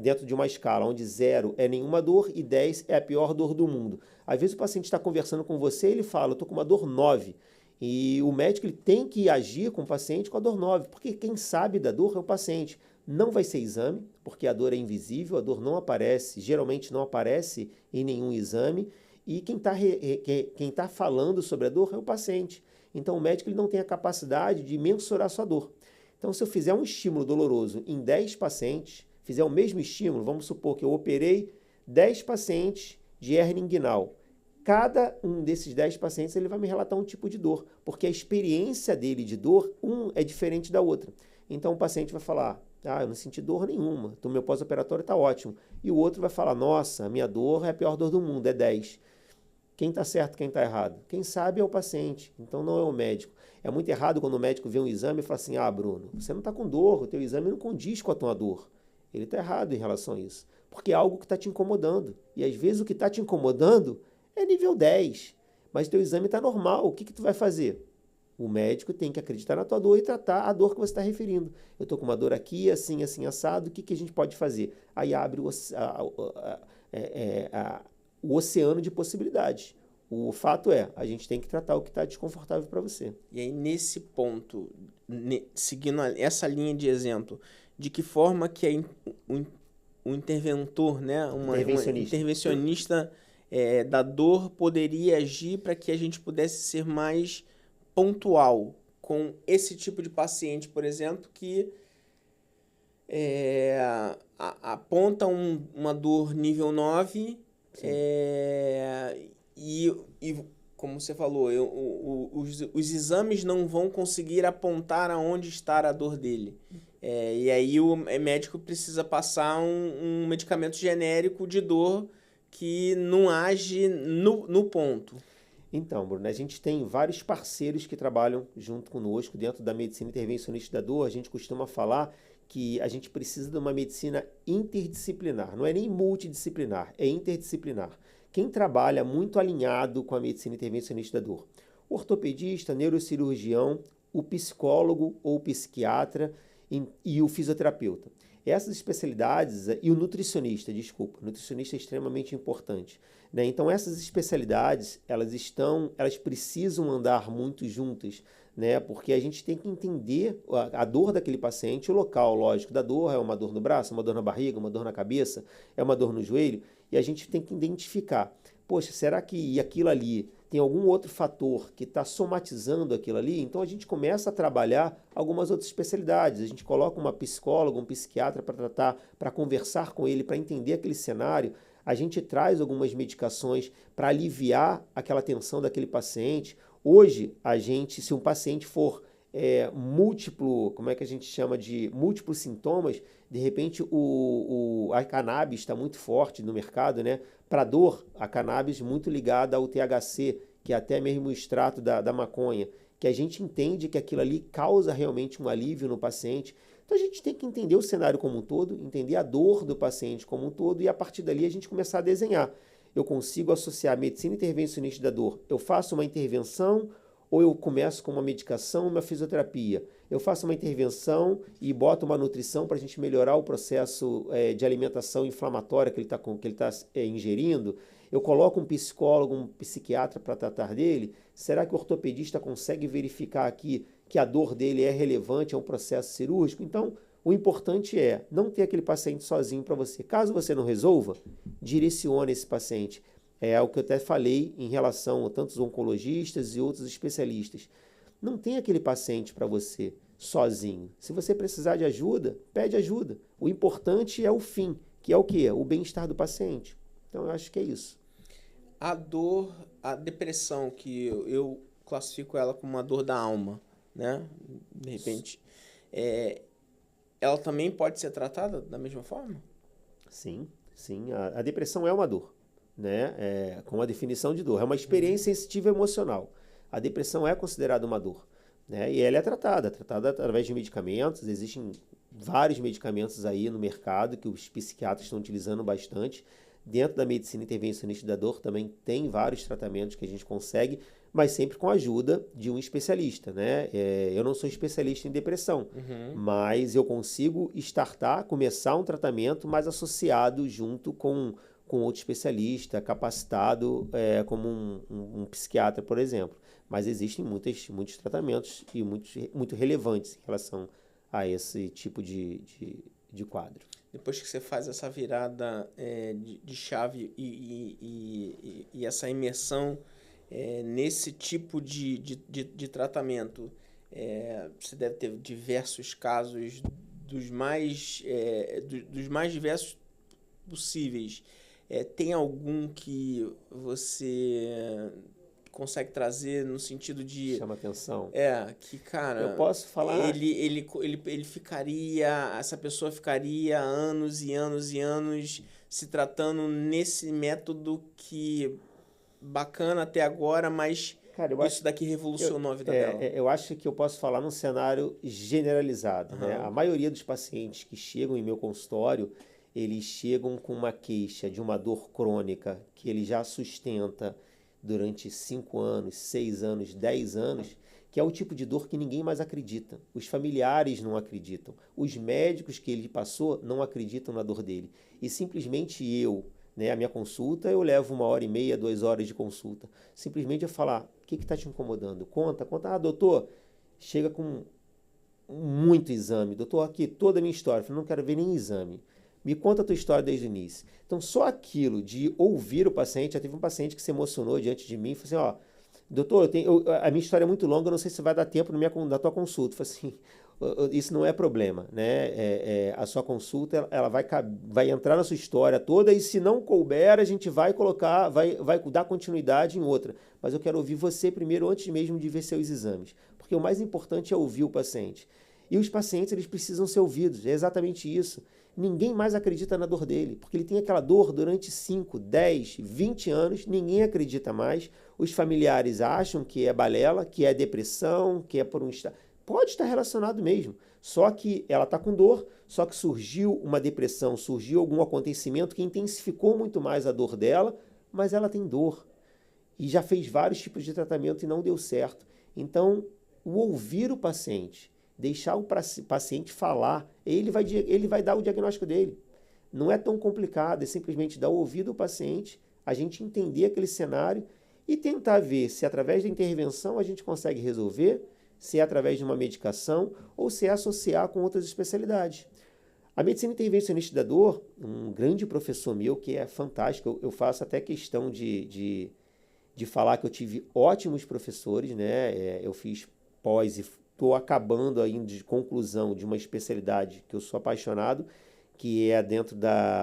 dentro de uma escala onde 0 é nenhuma dor e 10 é a pior dor do mundo. Às vezes o paciente está conversando com você e ele fala, eu estou com uma dor 9. E o médico ele tem que agir com o paciente com a dor 9, porque quem sabe da dor é o paciente. Não vai ser exame, porque a dor é invisível, a dor não aparece, geralmente não aparece em nenhum exame. E quem tá falando sobre a dor é o paciente. Então o médico ele não tem a capacidade de mensurar a sua dor. Então, se eu fizer um estímulo doloroso em 10 pacientes, fizer o mesmo estímulo, vamos supor que eu operei 10 pacientes de hérnia inguinal. Cada um desses 10 pacientes ele vai me relatar um tipo de dor, porque a experiência dele de dor, é diferente da outra. Então, o paciente vai falar, eu não senti dor nenhuma, então meu pós-operatório está ótimo. E o outro vai falar, nossa, a minha dor é a pior dor do mundo, é 10. Quem está certo, quem está errado? Quem sabe é o paciente, então não é o médico. É muito errado quando o médico vê um exame e fala assim, Bruno, você não está com dor, o teu exame não condiz com a tua dor. Ele está errado em relação a isso, porque é algo que está te incomodando. E às vezes o que está te incomodando é nível 10, mas teu exame está normal, o que tu vai fazer? O médico tem que acreditar na tua dor e tratar a dor que você está referindo. Eu estou com uma dor aqui, assim, assim, assado, o que a gente pode fazer? Aí abre o oceano de possibilidades. O fato é, a gente tem que tratar o que está desconfortável para você. E aí, nesse ponto, seguindo essa linha de exemplo, de que forma que o interventor, né, uma intervencionista da dor poderia agir para que a gente pudesse ser mais pontual com esse tipo de paciente, por exemplo, que aponta uma dor nível 9 e como você falou, os exames não vão conseguir apontar aonde está a dor dele. E aí o médico precisa passar um medicamento genérico de dor que não age no ponto. Então, Bruno, a gente tem vários parceiros que trabalham junto conosco dentro da medicina intervencionista da dor. A gente costuma falar que a gente precisa de uma medicina interdisciplinar, não é nem multidisciplinar, é interdisciplinar. Quem trabalha muito alinhado com a medicina intervencionista da dor? O ortopedista, neurocirurgião, o psicólogo ou psiquiatra e o fisioterapeuta. Essas especialidades, e o nutricionista, desculpa, o nutricionista é extremamente importante, né? Então, essas especialidades, elas precisam andar muito juntas, né? Porque a gente tem que entender a dor daquele paciente, o local, lógico, da dor, é uma dor no braço, uma dor na barriga, uma dor na cabeça, é uma dor no joelho, e a gente tem que identificar, poxa, será que aquilo ali tem algum outro fator que está somatizando aquilo ali? Então a gente começa a trabalhar algumas outras especialidades. A gente coloca uma psicóloga, um psiquiatra para tratar, para conversar com ele, para entender aquele cenário. A gente traz algumas medicações para aliviar aquela tensão daquele paciente. Hoje, se um paciente for como é que a gente chama de múltiplos sintomas, de repente a cannabis está muito forte no mercado, né? Para dor, a cannabis muito ligada ao THC, que é até mesmo o extrato da maconha, que a gente entende que aquilo ali causa realmente um alívio no paciente. Então a gente tem que entender o cenário como um todo, entender a dor do paciente como um todo e a partir dali a gente começar a desenhar. Eu consigo associar a medicina intervencionista da dor. Eu faço uma intervenção ou eu começo com uma medicação, uma fisioterapia. Eu faço uma intervenção e boto uma nutrição para a gente melhorar o processo de alimentação inflamatória que ele está ingerindo. Eu coloco um psicólogo, um psiquiatra para tratar dele. Será que o ortopedista consegue verificar aqui que a dor dele é relevante a um processo cirúrgico? Então, o importante é não ter aquele paciente sozinho para você. Caso você não resolva, direcione esse paciente. É o que eu até falei em relação a tantos oncologistas e outros especialistas. Não tem aquele paciente para você sozinho. Se você precisar de ajuda, pede ajuda. O importante é o fim, que é o quê? O bem-estar do paciente. Então, eu acho que é isso. A dor, a depressão, que eu classifico ela como uma dor da alma, né? De repente, ela também pode ser tratada da mesma forma? Sim, sim. A depressão é uma dor, né? Com a definição de dor. É uma experiência sensitiva emocional. A depressão é considerada uma dor, né? E ela é tratada através de medicamentos. Existem vários medicamentos aí no mercado que os psiquiatras estão utilizando bastante. Dentro da medicina intervencionista da dor também tem vários tratamentos que a gente consegue, mas sempre com a ajuda de um especialista, né? Eu não sou especialista em depressão, mas eu consigo começar um tratamento mais associado junto com outro especialista, capacitado, como um psiquiatra, por exemplo. Mas existem muitos tratamentos e muito relevantes em relação a esse tipo de quadro. Depois que você faz essa virada de chave e essa imersão nesse tipo de tratamento, você deve ter diversos casos dos mais diversos possíveis. Tem algum que você consegue trazer no sentido de... Chama atenção. Que, cara... Eu posso falar... Ele ficaria... Essa pessoa ficaria anos e anos e anos se tratando nesse método que... Bacana até agora, mas cara, isso daqui revolucionou a vida dela. Eu acho que eu posso falar num cenário generalizado, né? A maioria dos pacientes que chegam em meu consultório, eles chegam com uma queixa de uma dor crônica que ele já sustenta durante 5 anos, 6 anos, 10 anos, que é o tipo de dor que ninguém mais acredita. Os familiares não acreditam. Os médicos que ele passou não acreditam na dor dele. E simplesmente né, a minha consulta, eu levo 1h30, 2 horas de consulta. Simplesmente eu falar, o que está te incomodando? Conta. Doutor, chega com muito exame. Doutor, aqui toda a minha história. Eu falei, não quero ver nem exame. Me conta a tua história desde o início. Então, só aquilo de ouvir o paciente, já teve um paciente que se emocionou diante de mim e falou assim, doutor, a minha história é muito longa, eu não sei se vai dar tempo na tua consulta. Eu falei assim, isso não é problema, né? A sua consulta, ela vai entrar na sua história toda e se não couber, a gente vai dar continuidade em outra. Mas eu quero ouvir você primeiro, antes mesmo de ver seus exames. Porque o mais importante é ouvir o paciente. E os pacientes, eles precisam ser ouvidos, é exatamente isso. Ninguém mais acredita na dor dele, porque ele tem aquela dor durante 5, 10, 20 anos, ninguém acredita mais. Os familiares acham que é balela, que é depressão, que é por um estado. Pode estar relacionado mesmo, só que ela está com dor, só que surgiu uma depressão, surgiu algum acontecimento que intensificou muito mais a dor dela, mas ela tem dor. E já fez vários tipos de tratamento e não deu certo. Então, o ouvir o paciente deixar o paciente falar, ele vai dar o diagnóstico dele. Não é tão complicado, é simplesmente dar o ouvido ao paciente, a gente entender aquele cenário e tentar ver se através da intervenção a gente consegue resolver, se é através de uma medicação ou se é associar com outras especialidades. A medicina intervencionista da dor, um grande professor meu que é fantástico, eu faço até questão de falar que eu tive ótimos professores, né? Eu fiz pós e estou acabando ainda de conclusão de uma especialidade que eu sou apaixonado, que é dentro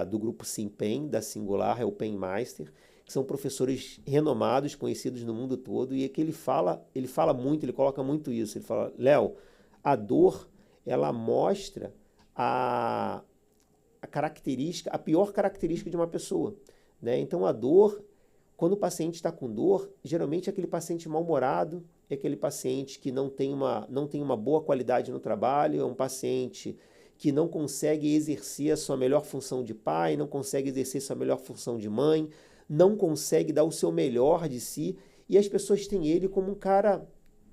do grupo Simpen, da Singular, é o Pain Master, que são professores renomados, conhecidos no mundo todo, e é que ele fala muito, ele coloca muito isso. Ele fala, Léo, a dor, ela mostra a característica, a pior característica de uma pessoa, né? Então a dor, quando o paciente está com dor, geralmente é aquele paciente mal-humorado, é aquele paciente que não tem uma boa qualidade no trabalho, é um paciente que não consegue exercer a sua melhor função de pai, não consegue exercer a sua melhor função de mãe, não consegue dar o seu melhor de si, e as pessoas têm ele como um cara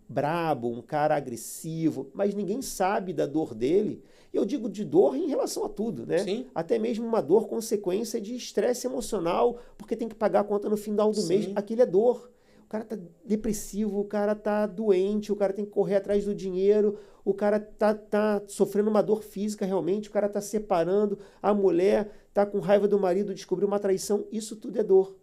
brabo, um cara agressivo, mas ninguém sabe da dor dele. Eu digo de dor em relação a tudo, né? Sim. Até mesmo uma dor consequência de estresse emocional, porque tem que pagar a conta no final do mês. Aquilo é dor. O cara tá depressivo, o cara tá doente, o cara tem que correr atrás do dinheiro, o cara tá sofrendo uma dor física realmente, o cara tá separando, a mulher tá com raiva do marido, descobriu uma traição, isso tudo é dor,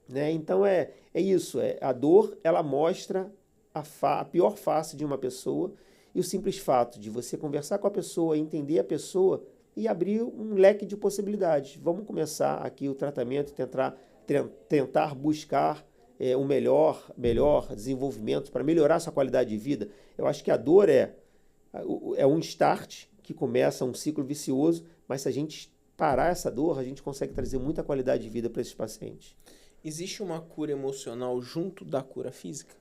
né? Então é isso, a dor, ela mostra a pior face de uma pessoa, e o simples fato de você conversar com a pessoa, entender a pessoa e abrir um leque de possibilidades. Vamos começar aqui o tratamento, tentar buscar o melhor desenvolvimento para melhorar sua qualidade de vida. Eu acho que a dor é um start que começa um ciclo vicioso, mas se a gente parar essa dor, a gente consegue trazer muita qualidade de vida para esses pacientes. Existe uma cura emocional junto da cura física?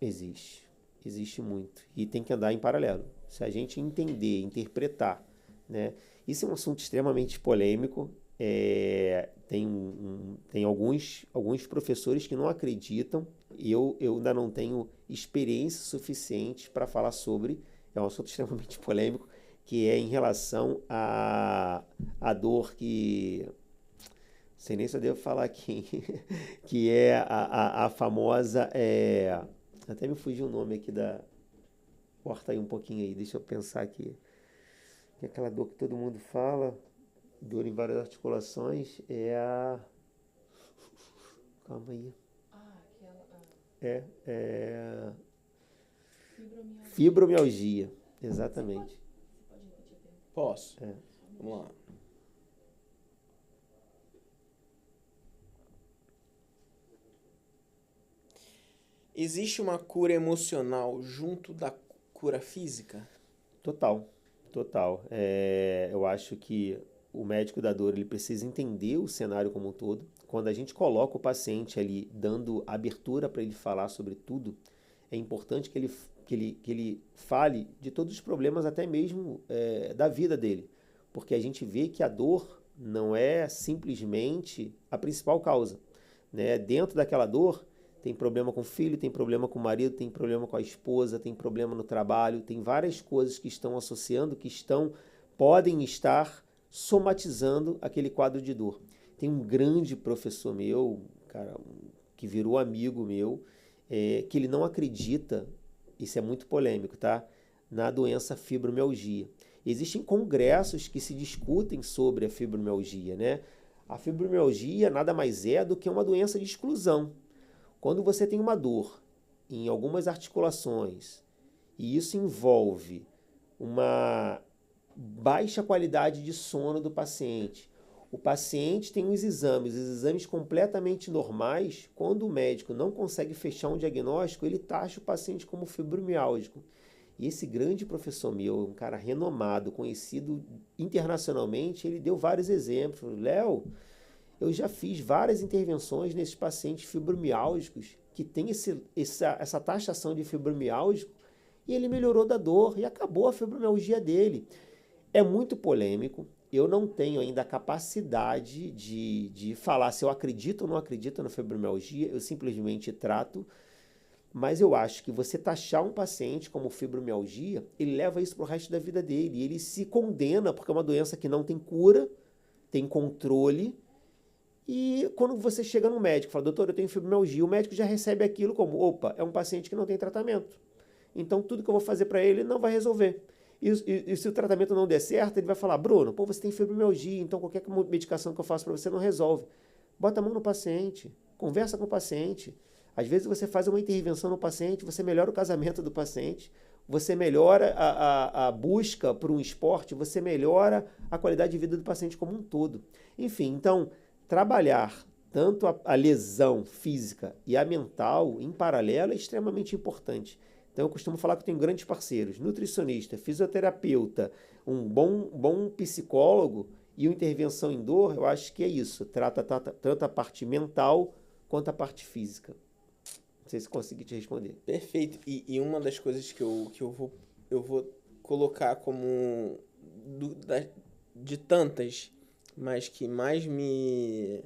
Existe muito. E tem que andar em paralelo. Se a gente entender, interpretar, né? Isso é um assunto extremamente polêmico. Tem alguns professores que não acreditam. Eu ainda não tenho experiência suficiente para falar sobre. É um assunto extremamente polêmico, que é em relação à dor que... Não sei nem se eu devo falar aqui. Que é a famosa... Até me fugiu o nome aqui da... Corta aí um pouquinho aí, deixa eu pensar aqui. Que é aquela dor que todo mundo fala, dor em várias articulações, é a... Calma aí. Fibromialgia, exatamente. Você pode repetir a pergunta? Posso. Vamos lá. Existe uma cura emocional junto da cura física? Total. Eu acho que o médico da dor ele precisa entender o cenário como um todo. Quando a gente coloca o paciente ali, dando abertura para ele falar sobre tudo, é importante que ele fale de todos os problemas, até mesmo da vida dele. Porque a gente vê que a dor não é simplesmente a principal causa, né? Dentro daquela dor, tem problema com o filho, tem problema com o marido, tem problema com a esposa, tem problema no trabalho, tem várias coisas que estão associando, podem estar somatizando aquele quadro de dor. Tem um grande professor meu, cara, que virou amigo meu, que ele não acredita, isso é muito polêmico, tá? Na doença fibromialgia. Existem congressos que se discutem sobre a fibromialgia, né? A fibromialgia nada mais é do que uma doença de exclusão. Quando você tem uma dor em algumas articulações e isso envolve uma baixa qualidade de sono do paciente, o paciente tem os exames completamente normais, quando o médico não consegue fechar um diagnóstico, ele taxa o paciente como fibromiálgico. E esse grande professor meu, um cara renomado, conhecido internacionalmente, ele deu vários exemplos. Léo, eu já fiz várias intervenções nesses pacientes fibromiálgicos que tem essa taxação de fibromiálgico e ele melhorou da dor e acabou a fibromialgia dele. É muito polêmico, eu não tenho ainda a capacidade de falar se eu acredito ou não acredito na fibromialgia, eu simplesmente trato. Mas eu acho que você taxar um paciente como fibromialgia, ele leva isso para o resto da vida dele. E ele se condena porque é uma doença que não tem cura, tem controle. E quando você chega no médico e fala, doutor, eu tenho fibromialgia, o médico já recebe aquilo como, opa, é um paciente que não tem tratamento. Então tudo que eu vou fazer para ele não vai resolver. E se o tratamento não der certo, ele vai falar, Bruno, pô, você tem fibromialgia, então qualquer medicação que eu faço para você não resolve. Bota a mão no paciente, conversa com o paciente. Às vezes você faz uma intervenção no paciente, você melhora o casamento do paciente, você melhora a busca por um esporte, você melhora a qualidade de vida do paciente como um todo. Enfim, então, trabalhar tanto a lesão física e a mental em paralelo é extremamente importante. Então, eu costumo falar que eu tenho grandes parceiros, nutricionista, fisioterapeuta, um bom psicólogo e uma intervenção em dor, eu acho que é isso. Trata tanto a parte mental quanto a parte física. Não sei se consegui te responder. Perfeito. E uma das coisas que eu vou colocar como de tantas, mas que mais me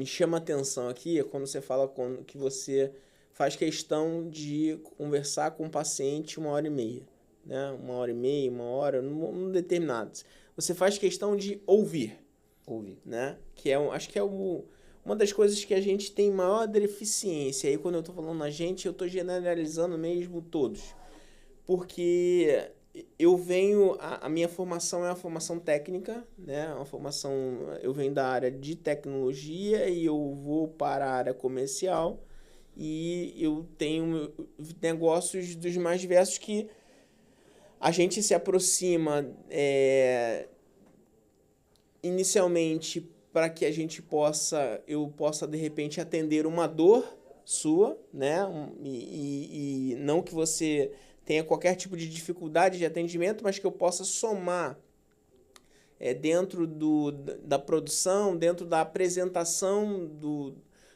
chama atenção aqui é quando você fala que você faz questão de conversar com o paciente 1h30, né? 1h30, 1 hora, não determinados. Você faz questão de ouvir. Né? Que acho que é uma das coisas que a gente tem maior deficiência. Aí quando eu estou falando a gente, eu estou generalizando mesmo todos. Porque eu venho, a minha formação é uma formação técnica, né? Eu venho da área de tecnologia e eu vou para a área comercial e eu tenho negócios dos mais diversos que a gente se aproxima inicialmente para que eu possa de repente atender uma dor sua, né? E não que você tenha qualquer tipo de dificuldade de atendimento, mas que eu possa somar dentro da produção, dentro da apresentação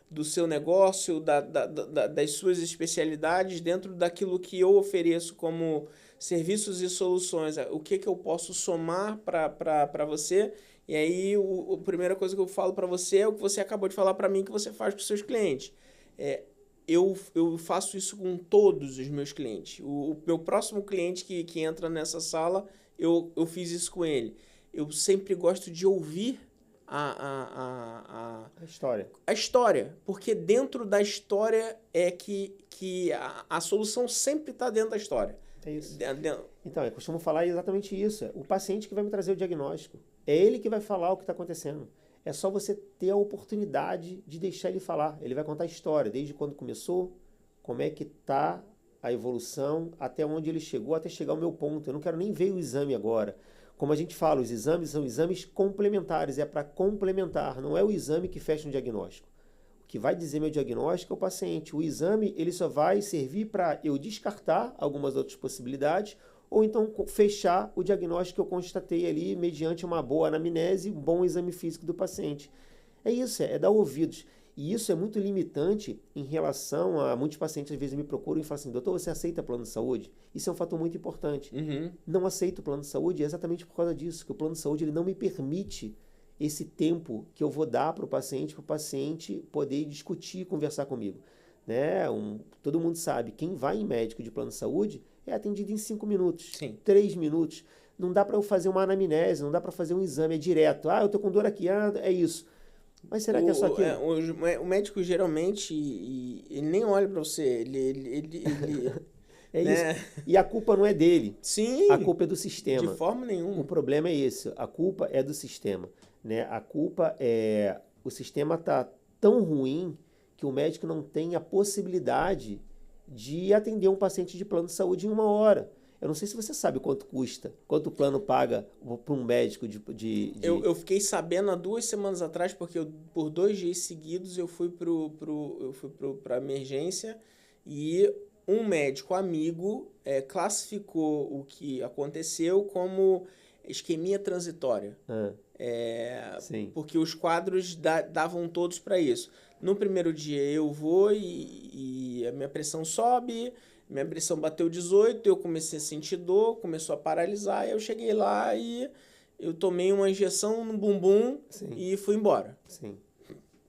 do seu negócio, das suas especialidades, dentro daquilo que eu ofereço como serviços e soluções. O que eu posso somar para você? E aí, a primeira coisa que eu falo para você é o que você acabou de falar para mim que você faz com seus clientes. Eu faço isso com todos os meus clientes. O meu próximo cliente que entra nessa sala, eu fiz isso com ele. Eu sempre gosto de ouvir a história, porque dentro da história é que a solução sempre está dentro da história. É isso. Então, eu costumo falar exatamente isso. É o paciente que vai me trazer o diagnóstico. É ele que vai falar o que está acontecendo. É só você ter a oportunidade de deixar ele falar. Ele vai contar a história, desde quando começou, como é que está a evolução, até onde ele chegou, até chegar ao meu ponto. Eu não quero nem ver o exame agora. Como a gente fala, os exames são exames complementares, é para complementar, não é o exame que fecha um diagnóstico. O que vai dizer meu diagnóstico é o paciente. O exame ele só vai servir para eu descartar algumas outras possibilidades ou então fechar o diagnóstico que eu constatei ali mediante uma boa anamnese, um bom exame físico do paciente. É isso, é dar ouvidos. E isso é muito limitante em relação a muitos pacientes às vezes me procuram e falam assim, doutor, você aceita plano de saúde? Isso é um fator muito importante. Uhum. Não aceito o plano de saúde exatamente por causa disso, que o plano de saúde ele não me permite esse tempo que eu vou dar para o paciente poder discutir e conversar comigo. Né? Todo mundo sabe, quem vai em médico de plano de saúde é atendido em 5 minutos, Sim. 3 minutos. Não dá para eu fazer uma anamnese, não dá para fazer um exame, é direto. Eu estou com dor aqui, é isso. Mas será que é só aquilo? O médico geralmente ele nem olha para você, ele é né? isso. E a culpa não é dele. Sim. A culpa é do sistema. De forma nenhuma. O problema é esse. A culpa é do sistema. Né? A culpa é... O sistema está tão ruim que o médico não tem a possibilidade de atender um paciente de plano de saúde em 1 hora. Eu não sei se você sabe quanto custa, quanto o plano paga para um médico Eu fiquei sabendo há 2 semanas atrás, porque por 2 dias seguidos eu fui para emergência e um médico amigo classificou o que aconteceu como isquemia transitória. Sim. Porque os quadros davam todos para isso. No primeiro dia eu vou e a minha pressão sobe, minha pressão bateu 18, eu comecei a sentir dor, começou a paralisar, aí eu cheguei lá e eu tomei uma injeção no bumbum. Sim. E fui embora. Sim.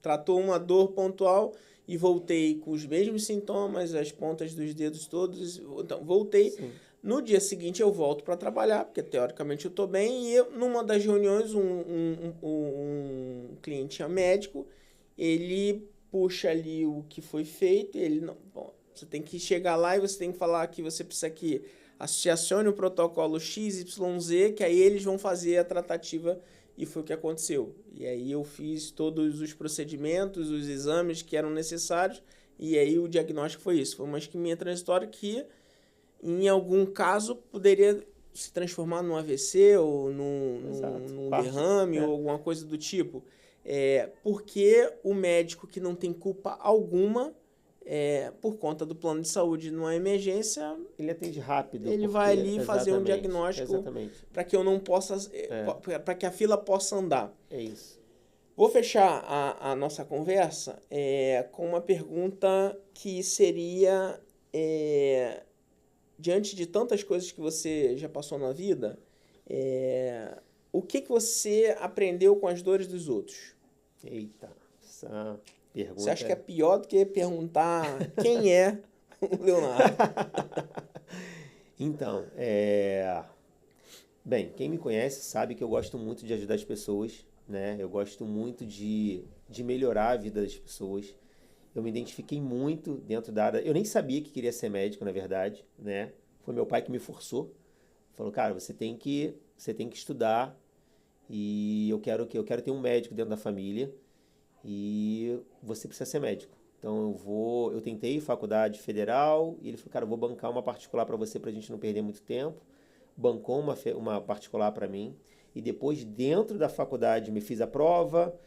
Tratou uma dor pontual e voltei com os mesmos sintomas, as pontas dos dedos todos. Então, voltei. Sim. No dia seguinte eu volto para trabalhar, porque teoricamente eu estou bem. E numa das reuniões, um cliente médico, ele puxa ali o que foi feito e ele não. Bom, você tem que chegar lá e você tem que falar que você precisa que associacione o protocolo XYZ, que aí eles vão fazer a tratativa. E foi o que aconteceu. E aí eu fiz todos os procedimentos, os exames que eram necessários, e aí o diagnóstico foi isso. Foi uma isquemia transitória que, em algum caso, poderia se transformar num AVC ou num derrame ou alguma coisa do tipo. Porque o médico que não tem culpa alguma, por conta do plano de saúde numa emergência, ele atende rápido. Ele vai ali fazer um diagnóstico para que eu não possa, para que a fila possa andar. É isso. Vou fechar a nossa conversa com uma pergunta que seria, diante de tantas coisas que você já passou na vida, o que você aprendeu com as dores dos outros? Eita, essa pergunta... Você acha que é pior do que perguntar quem é o Leonardo? Então, bem, quem me conhece sabe que eu gosto muito de ajudar as pessoas, né? Eu gosto muito de melhorar a vida das pessoas. Eu me identifiquei muito dentro da área... Eu nem sabia que queria ser médico, na verdade, né? Foi meu pai que me forçou. Falou, cara, você tem que estudar e eu quero ter um médico dentro da família e você precisa ser médico. Então eu tentei faculdade federal e ele falou, cara, eu vou bancar uma particular para você pra gente não perder muito tempo. Bancou uma particular para mim e depois dentro da faculdade me fiz a prova,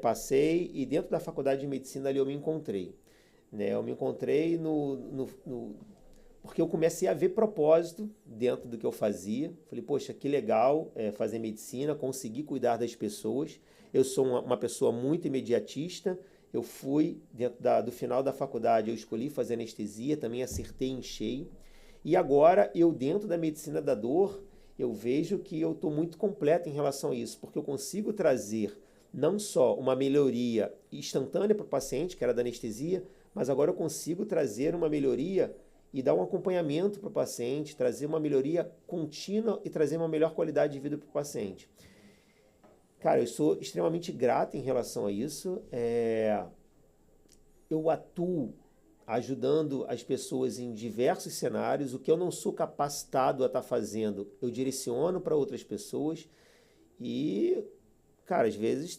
passei e dentro da faculdade de medicina ali eu me encontrei. Né? Eu me encontrei porque eu comecei a ver propósito dentro do que eu fazia. Falei, poxa, que legal fazer medicina, conseguir cuidar das pessoas. Eu sou uma pessoa muito imediatista. Eu fui, dentro do final da faculdade, eu escolhi fazer anestesia, também acertei em cheio. E agora, eu dentro da medicina da dor, eu vejo que eu estou muito completo em relação a isso, porque eu consigo trazer não só uma melhoria instantânea para o paciente, que era da anestesia, mas agora eu consigo trazer uma melhoria e dar um acompanhamento para o paciente, trazer uma melhoria contínua e trazer uma melhor qualidade de vida para o paciente. Cara, eu sou extremamente grato em relação a isso. Eu atuo ajudando as pessoas em diversos cenários. O que eu não sou capacitado a estar fazendo, eu direciono para outras pessoas. E, cara, às vezes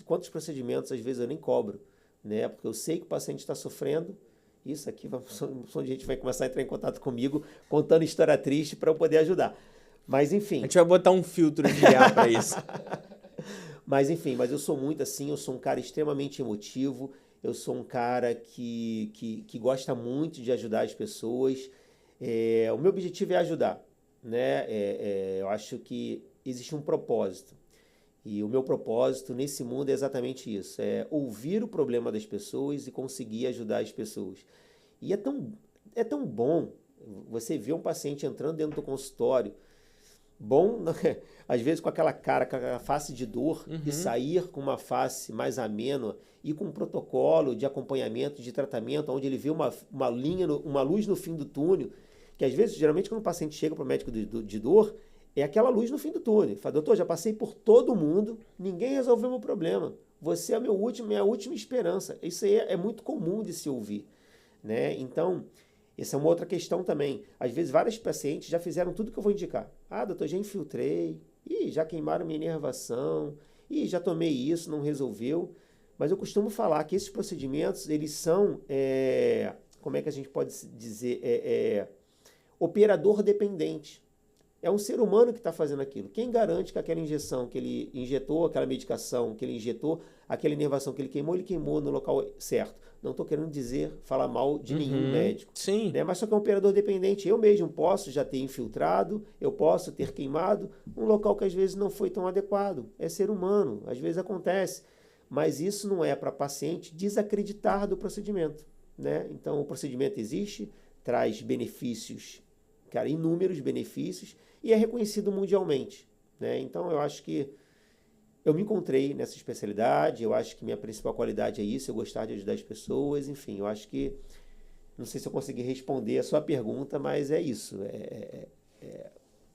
quantos procedimentos às vezes eu nem cobro, né? Porque eu sei que o paciente está sofrendo. Isso aqui, onde a gente vai começar a entrar em contato comigo, contando história triste para eu poder ajudar. Mas, enfim... A gente vai botar um filtro de ar para isso. Mas, enfim, eu sou muito assim, eu sou um cara extremamente emotivo, eu sou um cara que gosta muito de ajudar as pessoas. O meu objetivo é ajudar, né? Eu acho que existe um propósito. E o meu propósito nesse mundo é exatamente isso, é ouvir o problema das pessoas e conseguir ajudar as pessoas. E é tão bom você ver um paciente entrando dentro do consultório, bom, às vezes com aquela cara, com a face de dor, e sair com uma face mais amena e com um protocolo de acompanhamento, de tratamento, onde ele vê uma luz no fim do túnel, que às vezes, geralmente quando o paciente chega para o médico de dor, é aquela luz no fim do túnel. Fala, doutor, já passei por todo mundo, ninguém resolveu meu problema. Você é minha última esperança. Isso aí é muito comum de se ouvir, né? Então, essa é uma outra questão também. Às vezes, vários pacientes já fizeram tudo que eu vou indicar. Ah, doutor, já infiltrei, já queimaram minha inervação, já tomei isso, não resolveu. Mas eu costumo falar que esses procedimentos, eles são, como é que a gente pode dizer, operador dependente. É um ser humano que está fazendo aquilo. Quem garante que aquela injeção que ele injetou, aquela medicação que ele injetou, aquela inervação que ele queimou no local certo? Não estou querendo falar mal de nenhum médico. Sim. Né? Mas só que é um operador dependente. Eu mesmo posso já ter infiltrado, eu posso ter queimado um local que às vezes não foi tão adequado. É ser humano, às vezes acontece. Mas isso não é para paciente desacreditar do procedimento. Né? Então o procedimento existe, traz benefícios, cara, inúmeros benefícios, e é reconhecido mundialmente, né? Então eu acho que eu me encontrei nessa especialidade, eu acho que minha principal qualidade é isso, eu gostar de ajudar as pessoas, enfim, eu acho que, não sei se eu consegui responder a sua pergunta, mas é isso, é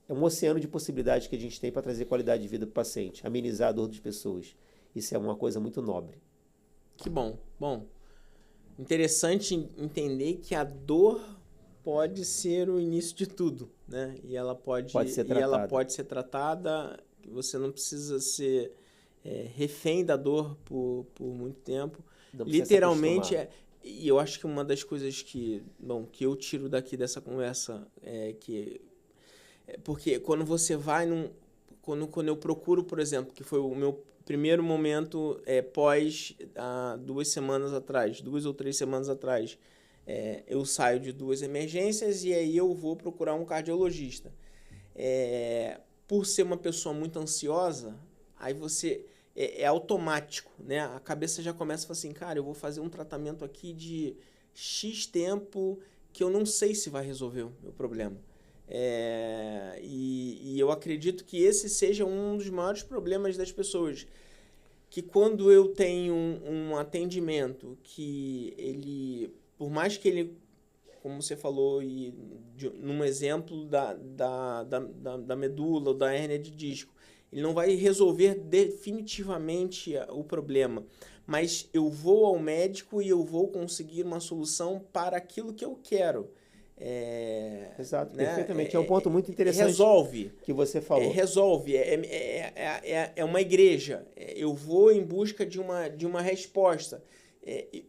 um oceano de possibilidades que a gente tem para trazer qualidade de vida para o paciente, amenizar a dor das pessoas, isso é uma coisa muito nobre. Que bom, bom, interessante entender que a dor pode ser o início de tudo, né? E ela pode ser tratada, você não precisa ser refém da dor por muito tempo. Literalmente, e eu acho que uma das coisas que eu tiro daqui dessa conversa é que... Porque quando você vai quando eu procuro, por exemplo, que foi o meu primeiro momento pós 2 ou 3 semanas atrás, eu saio de 2 emergências e aí eu vou procurar um cardiologista. Por ser uma pessoa muito ansiosa, aí você... É automático, né? A cabeça já começa a falar assim, cara, eu vou fazer um tratamento aqui de X tempo que eu não sei se vai resolver o meu problema. E eu acredito que esse seja um dos maiores problemas das pessoas. Que quando eu tenho um atendimento que ele, por mais que ele, como você falou, num exemplo da medula ou da hérnia de disco, ele não vai resolver definitivamente o problema, mas eu vou ao médico e eu vou conseguir uma solução para aquilo que eu quero. Exato, né? Perfeitamente. É um ponto muito interessante resolve, que você falou. Resolve. É uma igreja. Eu vou em busca de uma resposta.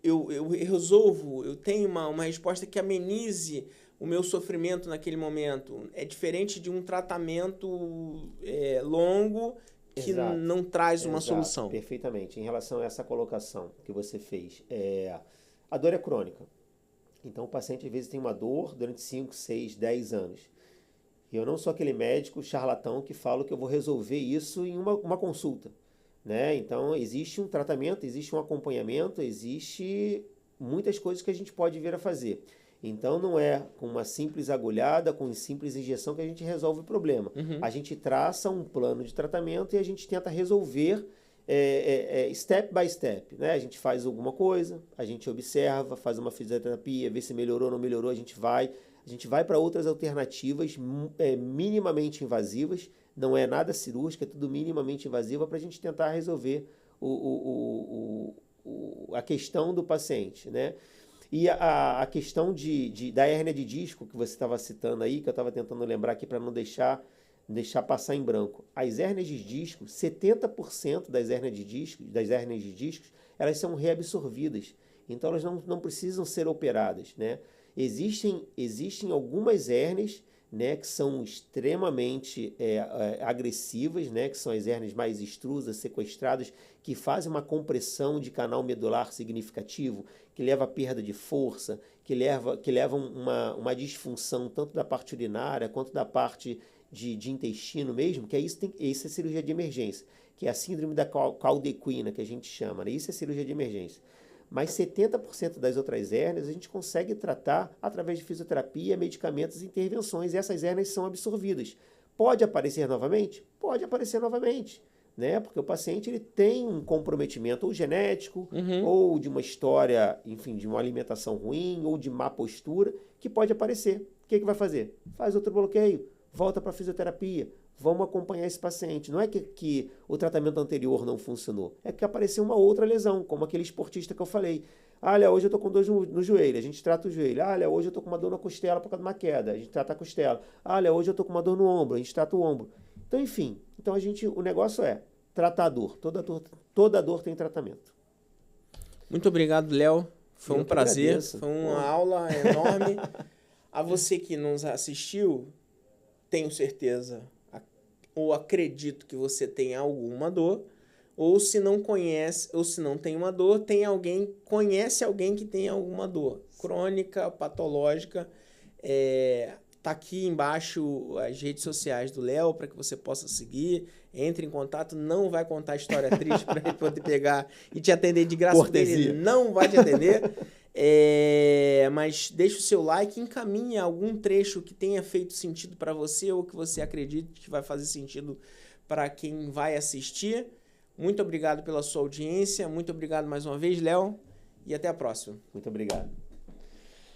Eu resolvo, eu tenho uma resposta que amenize o meu sofrimento naquele momento. É diferente de um tratamento longo que não traz uma solução. Perfeitamente. Em relação a essa colocação que você fez, a dor é crônica. Então, o paciente, às vezes, tem uma dor durante 5, 6, 10 anos. E eu não sou aquele médico charlatão que fala que eu vou resolver isso em uma consulta, né? Então, existe um tratamento, existe um acompanhamento, existe muitas coisas que a gente pode vir a fazer. Então, não é com uma simples agulhada, com uma simples injeção que a gente resolve o problema. A gente traça um plano de tratamento e a gente tenta resolver step by step, né? A gente faz alguma coisa, a gente observa, faz uma fisioterapia, vê se melhorou ou não melhorou, a gente vai para outras alternativas minimamente invasivas, não é nada cirúrgica, é tudo minimamente invasiva para a gente tentar resolver a questão do paciente, né? E a questão da hérnia de disco que você estava citando aí, que eu estava tentando lembrar aqui para não deixar passar em branco. As hérnias de disco, 70% das hérnias de discos, elas são reabsorvidas. Então, elas não precisam ser operadas, né? Existem algumas hérnias, né, que são extremamente agressivas, né, que são as hérnias mais extrusas, sequestradas, que fazem uma compressão de canal medular significativo, que leva a perda de força, que levam uma disfunção tanto da parte urinária quanto da parte de intestino mesmo, que isso é cirurgia de emergência, que é a síndrome da caldequina, que a gente chama, né? Isso é cirurgia de emergência. Mas 70% das outras hérnias a gente consegue tratar através de fisioterapia, medicamentos e intervenções, e essas hérnias são absorvidas. Pode aparecer novamente? Pode aparecer novamente, né? Porque o paciente ele tem um comprometimento ou genético, ou de uma história, enfim, de uma alimentação ruim, ou de má postura, que pode aparecer. O que vai fazer? Faz outro bloqueio. Volta para a fisioterapia, vamos acompanhar esse paciente. Não é que o tratamento anterior não funcionou, é que apareceu uma outra lesão, como aquele esportista que eu falei. Olha, hoje eu estou com dor no joelho, a gente trata o joelho. Olha, hoje eu estou com uma dor na costela por causa de uma queda, a gente trata a costela. Olha, hoje eu estou com uma dor no ombro, a gente trata o ombro. Então, enfim, o negócio é tratar a dor. Toda dor tem tratamento. Muito obrigado, Léo. Foi um prazer, foi uma aula enorme. A você que nos assistiu, tenho certeza, ou acredito que você tem alguma dor, ou se não conhece, ou se não tem uma dor, conhece alguém que tem alguma dor, crônica, patológica. Tá aqui embaixo as redes sociais do Léo para que você possa seguir, entre em contato, não vai contar história triste para ele poder pegar e te atender de graça, porque ele não vai te atender. Mas deixa o seu like, encaminhe algum trecho que tenha feito sentido para você ou que você acredite que vai fazer sentido para quem vai assistir. Muito obrigado pela sua audiência, muito obrigado mais uma vez, Léo, e até a próxima. Muito obrigado.